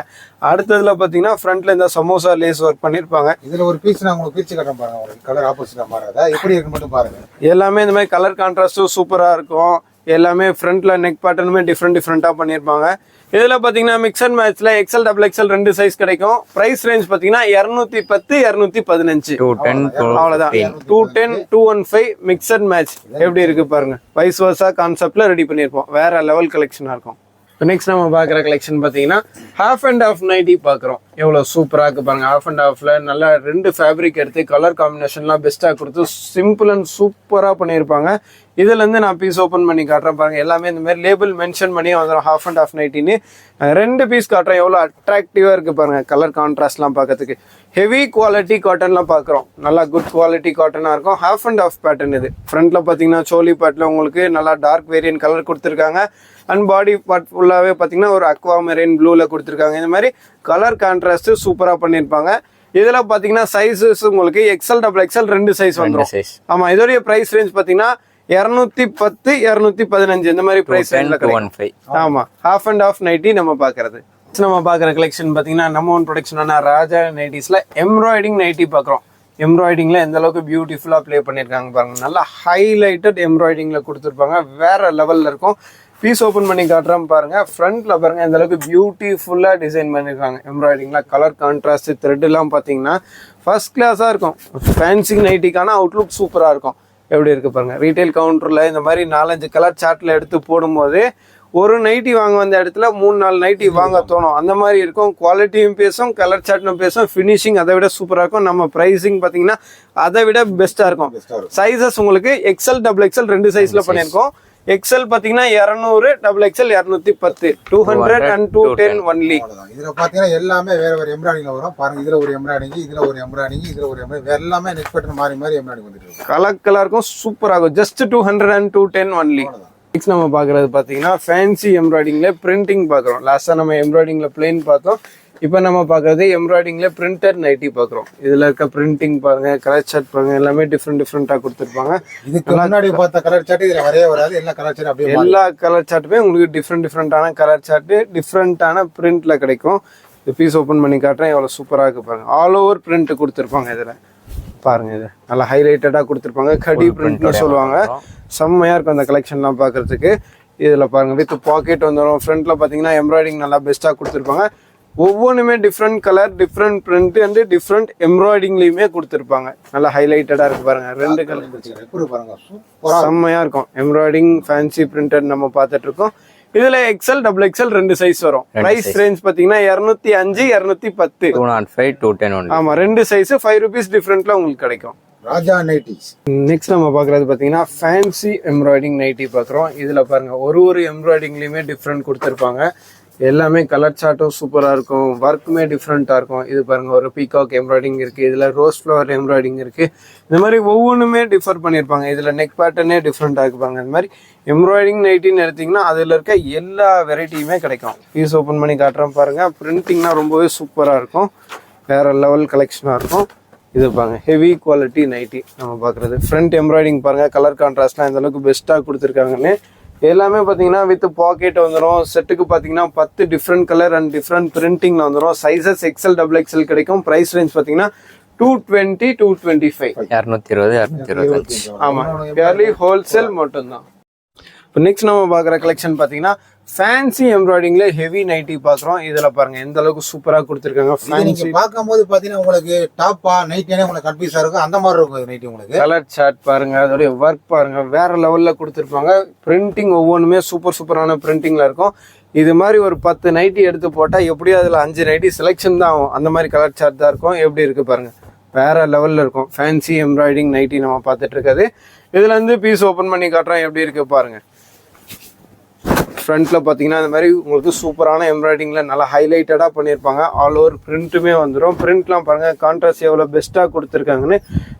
அடுத்ததில் பார்த்தீங்கன்னா ஃப்ரண்ட்டில் இந்த சமோசா லேஸ் ஒர்க் பண்ணியிருப்பாங்க. இதில் ஒரு பீஸ் நான் உங்களுக்கு பிரிச்சு கட்டுறேன் பாருங்க, ஒரு கலர் ஆப்போசிட்டாக மாறாதா எப்படி இருக்குன்னு மட்டும் பாருங்க. எல்லாமே இந்த மாதிரி கலர் கான்ட்ராஸ்ட்டும் சூப்பராக இருக்கும். எல்லாமே ஃப்ரண்ட்ல நெக் பேட்டர்னுமே டிஃப்ரெண்டாக பண்ணியிருப்பாங்க. இதில் பார்த்தீங்கன்னா மிக்ஸ் அண்ட் மேட்ச்ல எக்ஸல் டபுள் எக்ஸல் 2 சைஸ் கிடைக்கும். பிரைஸ் ரேஞ்ச் பார்த்தீங்கன்னா 210 215 அவ்வளோதான். 210 215 மிக்ஸ் அண்ட் மேட்ச் எப்படி இருக்கு பாருங்க. வைஸ் வர்சா கான்செப்ட்ல ரெடி பண்ணியிருப்போம். வேற லெவல் கலெக்ஷனாக இருக்கும். நெக்ஸ்ட் நம்ம பார்க்குற கலெக்ஷன் பார்த்தீங்கன்னா ஹாஃப் அண்ட் ஆஃப் நைட்டி பார்க்குறோம். எவ்வளோ சூப்பராக இருக்கு பாருங்க. ஹாஃப் அண்ட் ஆஃப்ல நல்லா 2 ஃபேப்ரிக் எடுத்து கலர் காம்பினேஷன்லாம் பெஸ்ட்டாக கொடுத்து சிம்பிள் அண்ட் சூப்பராக பண்ணியிருப்பாங்க. இதுலேருந்து நான் பீஸ் ஓப்பன் பண்ணி காட்டுறேன் பாருங்க. எல்லாமே இந்த மாதிரி லேபிள் மென்ஷன் பண்ணி வந்துடும் ஹாஃப் அண்ட் ஆஃப் நைட்டின்னு. 2 பீஸ் காட்டுறேன். எவ்வளோ அட்ராக்டிவாக இருக்குது பாருங்க. கலர் கான்ட்ராஸ்ட்லாம் பார்க்கறதுக்கு ஹெவி குவாலிட்டி காட்டன்லாம் பார்க்குறோம். நல்லா குட் குவாலிட்டி காட்டனாக இருக்கும். ஹாஃப் அண்ட் ஆஃப் பேட்டர்ன் இது. ஃப்ரண்ட்டில் பார்த்தீங்கன்னா சோலி பாட்டில் உங்களுக்கு நல்லா டார்க் வேரியன்ட் கலர் கொடுத்துருக்காங்க. அண்ட் பாடி பார்ட் ஃபுல்லாகவே பார்த்தீங்கன்னா ஒரு அக்வா மெரைன் ப்ளூவில் கொடுத்துருக்காங்க. இந்த மாதிரி கலர் கான்ட்ராஸ்ட்டு சூப்பராக பண்ணியிருப்பாங்க. இதில் பார்த்தீங்கன்னா சைஸஸ் உங்களுக்கு எக்ஸல் டபுள் எக்ஸல் 2 சைஸ் வந்துடும். ஆமாம், இதோடைய ப்ரைஸ் ரேஞ்ச் பார்த்தீங்கன்னா 210 215 இந்த மாதிரி ப்ரைஸ் ரேஞ்சில் கிடைக்கும். ஆமாம், ஹாஃப் அண்ட் ஆஃப் நைட்டி நம்ம பார்க்குறது. நம்ம பார்க்குற கலெக்ஷன் பார்த்தீங்கன்னா நம்ம ஒன் ப்ரொடக்ஷனான ராஜா நைட்டிஸில் எம்ப்ராய்டிங் நைட்டி பார்க்குறோம். எம்ப்ராய்டிங்கில் எந்த அளவுக்கு பியூட்டிஃபுல்லாக ப்ளே பண்ணியிருக்காங்க பாருங்க. நல்லா ஹைலைட்டட் எம்ப்ராய்டிங்கில் கொடுத்துருப்பாங்க. வேற லெவலில் இருக்கும். பீஸ் ஓப்பன் பண்ணி காட்டுறோம் பாருங்க. ஃப்ரண்ட்ல பாருங்க எந்த அளவுக்கு பியூட்டிஃபுல்லா டிசைன் பண்ணிருக்காங்க. எம்ப்ராய்டிங்ல கலர் கான்ட்ராஸ்ட் த்ரெட் எல்லாம் பாத்தீங்கன்னா ஃபர்ஸ்ட் கிளாஸா இருக்கும். ஃபேன்சி நைட்டிக்கான அவுட்லுக் சூப்பரா இருக்கும். எப்படி இருக்கு பாருங்க. ரீட்டைல் கவுண்டர்ல இந்த மாதிரி 4-5 கலர் சார்ட்ல எடுத்து போடும்போது ஒரு நைட்டி வாங்க வந்த இடத்துல 3-4 நைட்டி வாங்க தோணும். அந்த மாதிரி இருக்கும். குவாலிட்டியும் பேசும், கலர் சார்ட்டும் பேசும், ஃபினிஷிங் அதை விட சூப்பரா இருக்கும். நம்ம பிரைசிங் பாத்தீங்கன்னா அதை விட பெஸ்டா இருக்கும். சைசஸ் உங்களுக்கு எக்ஸல் டபுள் எக்ஸல் 2 சைஸ்ல பண்ணிருக்கோம். எக்ஸல் பாத்தீங்கன்னா 200, டபுள் எக்ஸல் 210, 200 and 210 ஒன்லி. இதுல பாத்தீங்கன்னா எல்லாமே வேற வேற எம்ப்ராய்டிங்ல வரும் பாருங்க. இதுல ஒரு எம்ப்ராய்டிங், இதுல ஒரு எம்ப்ராய்டிங், இதுல ஒரு எம்ப்ராய்டிங், எல்லாமே நெக் பேட்டர்ன் மாறி மாறி எம்ப்ராய்டிங் வந்துட்டு இருக்கு. கலர் இருக்கும், சூப்பரா இருக்கும். Just 200 and 210 only. நெக்ஸ்ட் நம்ம பாக்குறது பாத்தீங்கன்னா ஃபேன்சி எம்ப்ராய்டிங்ல பிரிண்டிங் பாக்குறோம். லாஸ்டா நம்ம எம்ப்ராய்டிங்ல பிளெயின் பார்த்தோம். இப்போ நம்ம பார்க்கறது எம்ப்ராய்டிங்ல பிரிண்டட் நைட்டி பார்க்குறோம். இதுல இருக்க பிரிண்டிங் பாருங்க, கலர் சார்ட் பாருங்க, எல்லாமே டிஃப்ரெண்டா கொடுத்துருப்பாங்க. இதுக்கு முன்னாடி பார்த்த கலர் சார்ட் இதுல வரவே வராது. எல்லா கலர் சார்ட் அப்படியே எல்லா கலர் சார்ட்டுமே உங்களுக்கு டிஃப்ரெண்டான கலர் சார்ட் டிஃப்ரெண்டான பிரிண்ட்ல கிடைக்கும். இந்த பீஸ் ஓப்பன் பண்ணி காட்டுறேன். எவ்வளவு சூப்பரா இருக்கு பாருங்க. ஆல் ஓவர் பிரிண்ட் கொடுத்துருப்பாங்க. இதுல பாருங்க, இது நல்லா ஹைலைட்டடா கொடுத்துருப்பாங்க. கடி பிரிண்ட்னு சொல்லுவாங்க. செம்மையா இருக்கும் அந்த கலெக்ஷன்லாம் பார்க்கறதுக்கு. இதுல பாருங்க வித் பாக்கெட் வந்துடும். ஃப்ரண்ட்ல பாத்தீங்கன்னா எம்ப்ராய்டிங் நல்லா பெஸ்டா கொடுத்துருப்பாங்க. ஒவ்வொன்றுமே different colour, different print and different எம்ப்ராய்டிங்லயுமே கொடுத்துருப்பாங்க. நல்லா ஹைலைட்டடா இருக்கு பாருங்க. 2 கலர் செம்மையா இருக்கும். எம்ப்ராய்டிங், ஃபேன்சி பிரிண்டட் நம்ம பார்த்துட்டு இருக்கோம். இதுல எக்ஸல் டபுள் எக்ஸல் 2 சைஸ் வரும். பிரைஸ் ரேஞ்ச் பாத்தீங்கன்னா 205 210, 205 210. ஆமா, 2 சைஸ் 5 ரூபீஸ் டிஃபரெண்ட்ல உங்களுக்கு கிடைக்கும். ராஜா நைட்டிஸ். நெக்ஸ்ட் நம்ம பாக்குறது பாத்தீங்கன்னா ஃபேன்சி எம்ப்ராய்டிங் நைட்டி பாக்குறோம். இதுல பாருங்க ஒரு எம்ப்ராய்டிங்லயுமே டிஃப்ரெண்ட் கொடுத்துருப்பாங்க. எல்லாமே கலர் சார்ட்டும் சூப்பரா இருக்கும். ஒர்க்குமே டிஃப்ரெண்டா இருக்கும். இது பாருங்க, ஒரு பீகாக் எம்ப்ராய்டிங் இருக்கு. இதுல ரோஸ் ஃபிளவர் எம்ப்ராய்டிங் இருக்கு. இந்த மாதிரி ஒவ்வொன்றுமே டிஃபர் பண்ணியிருப்பாங்க. இதுல நெக் பேட்டர்னே டிஃப்ரெண்டா இருக்கு பாருங்க. இந்த மாதிரி எம்ப்ராய்டிங் நைட்டின்னு எடுத்தீங்கன்னா அதுல இருக்க எல்லா வெரைட்டியுமே கிடைக்கும். பீஸ் ஓப்பன் பண்ணி காட்டுறோம் பாருங்க. பிரிண்டிங்னா ரொம்பவே சூப்பரா இருக்கும். வேற லெவல் கலெக்ஷனா இருக்கும். இது பாருங்க, ஹெவி குவாலிட்டி நைட்டி நம்ம பாக்குறது. ஃப்ரண்ட் எம்ப்ராய்டிங் பாருங்க, கலர் கான்ட்ராஸ்ட்லாம் இந்த அளவுக்கு பெஸ்டா கொடுத்துருக்காங்கன்னு. எல்லாமே பாத்தீங்கன்னா வித் பாக்கெட் வந்துடும். செட்டுக்கு பாத்தீங்கன்னா 10 டிஃப்ரெண்ட் கலர் அண்ட் டிஃப்ரெண்ட் பிரிண்டிங்ல வந்துடும். சைசஸ் எக்ஸல் டபுள் எக்ஸல் கிடைக்கும். பிரைஸ் ரேஞ்ச் பாத்தீங்கன்னா 220 225, 220 225. ஆமா, பியூர்லி ஹோல்சேல் மட்டும்தான். இப்போ நெக்ஸ்ட் நம்ம பாக்குற கலெக்ஷன் பாத்தீங்கன்னா ஃபேன்சி எம்ப்ராய்டிங்ல ஹெவி நைட்டி பாக்குறோம். இதுல பாருங்க எந்த அளவுக்கு சூப்பரா கொடுத்துருக்காங்க. நீங்க பார்க்கும்போது பாத்தீங்கன்னா உங்களுக்கு டாப்பா நைட்டினே உங்களுக்கு கன்ஃபியூஸா இருக்கும். அந்த மாதிரி இருக்கும் நைட்டி. உங்களுக்கு கலர் சார்ட் பாருங்க, அதோடைய ஒர்க் பாருங்க, வேற லெவல்ல கொடுத்துருப்பாங்க. பிரிண்டிங் ஒவ்வொன்றுமே சூப்பரான பிரிண்டிங்ல இருக்கும். இது மாதிரி ஒரு 10 நைட்டி எடுத்து போட்டா எப்படியும் அதுல 5 நைட்டி செலெக்ஷன் தான் ஆகும். அந்த மாதிரி கலர் சார்ட் தான் இருக்கும். எப்படி இருக்கு பாருங்க, வேற லெவல்ல இருக்கும். ஃபேன்சி எம்ப்ராய்டிங் நைட்டி நம்ம பார்த்துட்டு இருக்காது. இதுல இருந்து பீஸ் ஓபன் பண்ணி காட்டுறோம். எப்படி இருக்கு பாருங்க. ஃப்ரண்ட்ல பாத்தீங்கன்னா இந்த மாதிரி உங்களுக்கு சூப்பரான எம்ப்ராய்டிங்ல நல்லா ஹைலைட்டடா பண்ணியிருப்பாங்க. ஆல் ஓவர் பிரிண்ட்டுமே வந்துடும். பிரிண்ட்லாம் பாருங்க, கான்ட்ராஸ்ட் எவ்வளவு பெஸ்டா கொடுத்துருக்காங்கன்னு.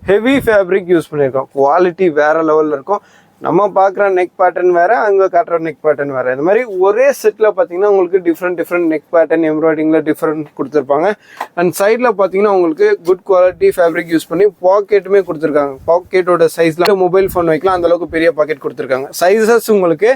ஹெவி ஃபேப்ரிக் யூஸ் பண்ணியிருக்கோம். குவாலிட்டி வேற லெவல்ல இருக்கும். நம்ம பார்க்குற நெக் பேட்டர்ன் வேற, அங்கே காட்டுற நெக் பேட்டர்ன் வேற. இந்த மாதிரி ஒரே செட்டில் பார்த்தீங்கன்னா உங்களுக்கு டிஃப்ரெண்ட் நெக் பேட்டர்ன் எம்ப்ராய்டிங்கில் டிஃப்ரெண்ட் கொடுத்துருப்பாங்க. அண்ட் சைடில் பார்த்தீங்கன்னா உங்களுக்கு குட் குவாலிட்டி ஃபேப்ரிக் யூஸ் பண்ணி பாக்கெட்டுமே கொடுத்துருக்காங்க. பாக்கெட்டோட சைஸில் மொபைல் ஃபோன் வைக்கலாம், அந்த அளவுக்கு பெரிய பாக்கெட் கொடுத்துருக்காங்க. சைஸஸ் உங்களுக்கு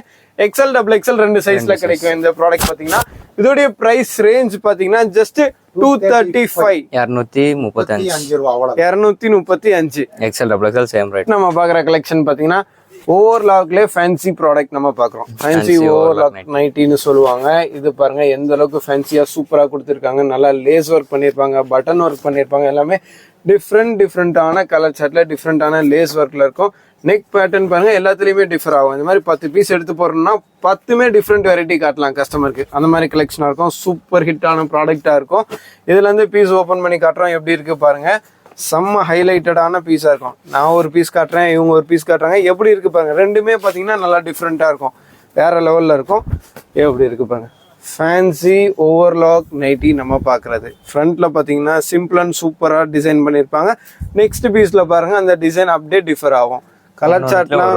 XL XXL 2 சைஸ்ல கிடைக்கும். இந்த ப்ராடக்ட் பார்த்தீங்கன்னா இதோடைய பிரைஸ் ரேஞ்ச் பார்த்தீங்கன்னா ஜஸ்ட் 235 235 ரூபா அவ்வளவு. 235 XL XXL சேம் ரேட். நம்ம பார்க்குற கலெக்ஷன் பார்த்தீங்கன்னா ஓவர்லாக்லேயே ஃபேன்சி ப்ராடக்ட் நம்ம பார்க்குறோம். ஃபேன்சி ஓவர்லாக் நைட்டின்னு சொல்லுவாங்க. இது பாருங்க எந்த அளவுக்கு ஃபேன்சியாக சூப்பராக கொடுத்துருக்காங்க. நல்லா லேஸ் ஒர்க் பண்ணியிருப்பாங்க, பட்டன் ஒர்க் பண்ணியிருப்பாங்க. எல்லாமே டிஃப்ரெண்டான கலர் சார்ட்டில் டிஃப்ரெண்டான லேஸ் ஒர்க்கில் இருக்கும். நெக் பேட்டர்ன் பாருங்க எல்லாத்துலேயுமே டிஃபர் ஆகும். இந்த மாதிரி 10 பீஸ் எடுத்து போறோம்னா 10மே டிஃப்ரெண்ட் வெரைட்டி காட்டலாம் கஸ்டமருக்கு. அந்த மாதிரி கலெக்ஷனாக இருக்கும். சூப்பர் ஹிட்டான ப்ராடக்டாக இருக்கும். இதுலேருந்து பீஸ் ஓப்பன் பண்ணி காட்டுறோம், எப்படி இருக்கு பாருங்க. செம்ம ஹைலைட்டடான பீஸாக இருக்கும். நான் ஒரு பீஸ் காட்டுறேன், இவங்க ஒரு பீஸ் காட்டுறாங்க. எப்படி இருக்கு பாருங்க. ரெண்டுமே பார்த்தீங்கன்னா நல்லா டிஃப்ரெண்ட்டாக இருக்கும், வேற லெவலில் இருக்கும். எப்படி இருக்கு பாருங்க. ஃபேன்சி ஓவர்லாக் நைட்டி நம்ம பார்க்குறது. ஃப்ரண்ட்ல பார்த்தீங்கன்னா சிம்பிள் அண்ட் சூப்பராக டிசைன் பண்ணியிருப்பாங்க. நெக்ஸ்ட் பீஸில் பாருங்க அந்த டிசைன் அப்படியே டிஃபர் ஆகும். கலர் சார்ட்லாம்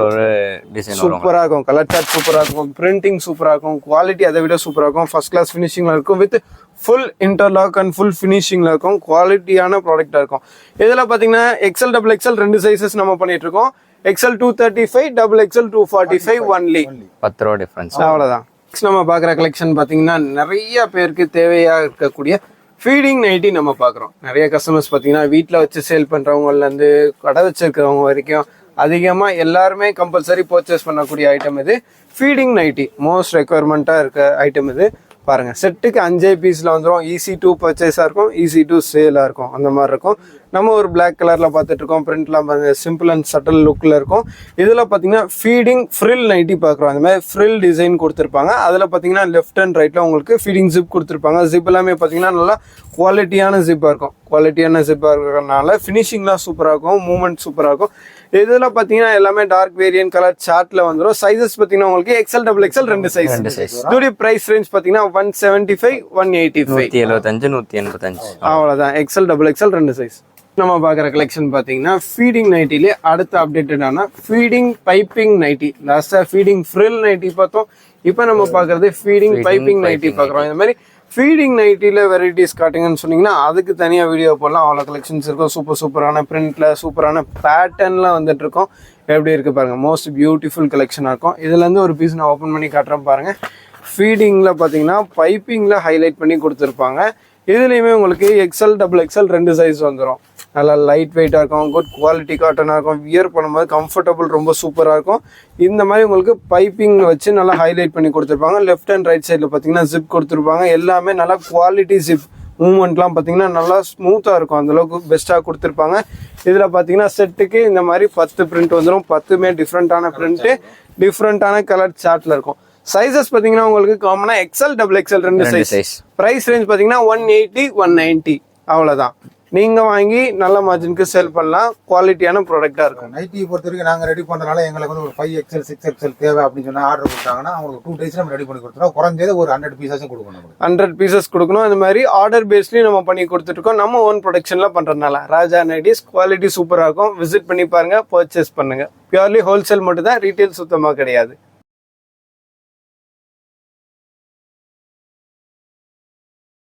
சூப்பராக இருக்கும். கலர் சார்ட் சூப்பராக இருக்கும், பிரிண்டிங் சூப்பராக இருக்கும், குவாலிட்டி அதை விட சூப்பராக இருக்கும். ஃபர்ஸ்ட் கிளாஸ் ஃபினிஷிங்ல இருக்கும். With full interlock and full ஃபினிஷிங்ல இருக்கும். குவாலிட்டியான ப்ராடக்டாக இருக்கும். இதில் பார்த்தீங்கன்னா XL XXL 2 சைஸஸ் நம்ம பண்ணிட்டு இருக்கோம். XL 235, XXL 245 only. 10 ரூபா டிஃபரன்ஸ், அவ்வளோதான். நெக்ஸ்ட் நம்ம பார்க்குற கலெக்ஷன் பார்த்தீங்கன்னா நிறைய பேருக்கு தேவையாக இருக்கக்கூடிய ஃபீடிங் நைட்டி நம்ம பார்க்குறோம். நிறைய கஸ்டமர்ஸ் பார்த்தீங்கன்னா வீட்டில் வச்சு சேல் பண்ணுறவங்கலேருந்து கடை வச்சிருக்கிறவங்க வரைக்கும் அதிகமாக எல்லாருமே கம்பல்சரி பர்ச்சேஸ் பண்ணக்கூடிய ஐட்டம் இது. ஃபீடிங் நைட்டி மோஸ்ட் ரெக்குவயர்மெண்ட்டாக இருக்க ஐட்டம் இது. பாருங்க செட்டுக்கு 5 பீஸில் வந்துடும். ஈஸி டூ பர்ச்சேஸாக இருக்கும், ஈஸி டூ சேலாக இருக்கும். அந்த மாதிரி இருக்கும். நம்ம ஒரு பிளாக் கலரில் பார்த்துட்டு இருக்கோம். பிரிண்ட்லாம் பாருங்க சிம்பிள் அண்ட் சட்டில் லுக்கில் இருக்கும். இதில் பார்த்தீங்கன்னா ஃபீடிங் ஃப்ரில் நைட்டி பார்க்குறோம். அந்த மாதிரி ஃப்ரில் டிசைன் கொடுத்துருப்பாங்க. அதில் பார்த்தீங்கன்னா லெஃப்ட் அண்ட் ரைட்டில் உங்களுக்கு ஃபீடிங் ஜிப் கொடுத்துருப்பாங்க. ஜிப் எல்லாமே பார்த்தீங்கன்னா நல்லா குவாலிட்டியான ஜிப்பாக இருக்கும். குவாலிட்டியான ஜிப்பாக இருக்கிறதுனால ஃபினிஷிங்லாம் சூப்பராக இருக்கும், மூவ்மெண்ட் சூப்பராக இருக்கும். இதில் பார்த்தீங்கன்னா எல்லாமே டார்க் வேரியன்ட் கலர் சார்ட்ல வந்துடும். சைஸஸ் பார்த்தீங்கன்னா உங்களுக்கு XL XXL 2 சைஸ். இதோடைய பிரைஸ் ரேஞ்ச் பார்த்தீங்கன்னா 175, 185, 175, 185 அவ்வளோதான். XL XXL 2 size. நம்ம பார்க்குற கலெக்ஷன் பார்த்தீங்கன்னா ஃபீடிங் நைட்டிலே அடுத்த அப்டேட்டடான ஃபீடிங் பைப்பிங் நைட்டி. லாஸ்ட்டாக ஃபீடிங் ஃப்ரில் நைட்டி பார்த்தோம். இப்போ நம்ம பார்க்குறது ஃபீடிங் பைப்பிங் நைட்டி பார்க்குறோம். இந்த மாதிரி ஃபீடிங் நைட்டியில் வெரைட்டிஸ் காட்டுங்கன்னு சொன்னீங்கன்னா அதுக்கு தனியாக வீடியோ போடலாம். அவ்வளோ கலெக்ஷன்ஸ் இருக்கும். சூப்பரான பிரிண்ட்ல சூப்பரான பேட்டர்ன்லாம் வந்துட்டு இருக்கும். எப்படி இருக்கு பாருங்க. மோஸ்ட் பியூட்டிஃபுல் கலெக்ஷனாக இருக்கும். இதுலேருந்து ஒரு பீஸ் நான் ஓப்பன் பண்ணி காட்டுறேன் பாருங்க. ஃபீடிங்கில் பார்த்தீங்கன்னா பைப்பிங்கில் ஹைலைட் பண்ணி கொடுத்துருப்பாங்க. இதுலேயுமே உங்களுக்கு XL XXL 2 சைஸ் வந்துடும். நல்லா லைட் வெயிட்டாக இருக்கும், குட் குவாலிட்டி காட்டனாக இருக்கும். வியர் பண்ணும்போது கம்ஃபர்டபுள் ரொம்ப சூப்பராக இருக்கும். இந்த மாதிரி உங்களுக்கு பைப்பிங் வச்சு நல்லா ஹைலைட் பண்ணி கொடுத்துருப்பாங்க. லெஃப்ட் அண்ட் ரைட் சைடில் பார்த்தீங்கன்னா ஜிப் கொடுத்துருப்பாங்க. எல்லாமே நல்லா குவாலிட்டி ஜிப். மூவ்மெண்ட்லாம் பார்த்தீங்கன்னா நல்லா ஸ்மூத்தாக இருக்கும். அந்தளவுக்கு பெஸ்ட்டாக கொடுத்துருப்பாங்க. இதில் பார்த்தீங்கன்னா செட்டுக்கு இந்த மாதிரி 10 பிரிண்ட் வந்துடும். 10மே டிஃப்ரெண்ட்டான பிரிண்ட்டு, டிஃப்ரெண்ட்டான கலர் சார்ட்டில் இருக்கும். சைஸஸ் பார்த்தீங்கன்னா உங்களுக்கு காமனாக XL XXL 2 size. Price range பார்த்தீங்கன்னா 180, 190 அவ்வளோதான். நீங்கள் வாங்கி நல்ல மார்ஜினுக்கு சேல் பண்ணலாம். குவாலிட்டியான ப்ராடக்டாக இருக்கும். நைட்டி பொறுத்த வரைக்கும் நாங்கள் ரெடி பண்ணுறதுனால எங்களுக்கு வந்து ஒரு 5XL 6XL தேவை அப்படின்னு சொன்னால் ஆர்டர் கொடுத்தாங்கன்னா அவங்களுக்கு 2 days நம்ம ரெடி பண்ணி கொடுத்துருவோம். குறைஞ்சது ஒரு 100 பீசஸும் கொடுக்கணும். 100 பீசஸ் கொடுக்கணும். இந்த மாதிரி ஆர்டர் பேஸ்லேயும் நம்ம பண்ணி கொடுத்துட்ருக்கோம். நம்ம ஓன் ப்ரொடக்ஷனில் பண்ணுறதுனால ராஜா நைட்டிஸ் குவாலிட்டி சூப்பராக இருக்கும். விசிட் பண்ணி பாருங்கள், பர்ச்சேஸ் பண்ணுங்கள். பியூர்லி ஹோல்சேல் மட்டும் தான், ரீட்டைல் சுத்தமாக கிடையாது.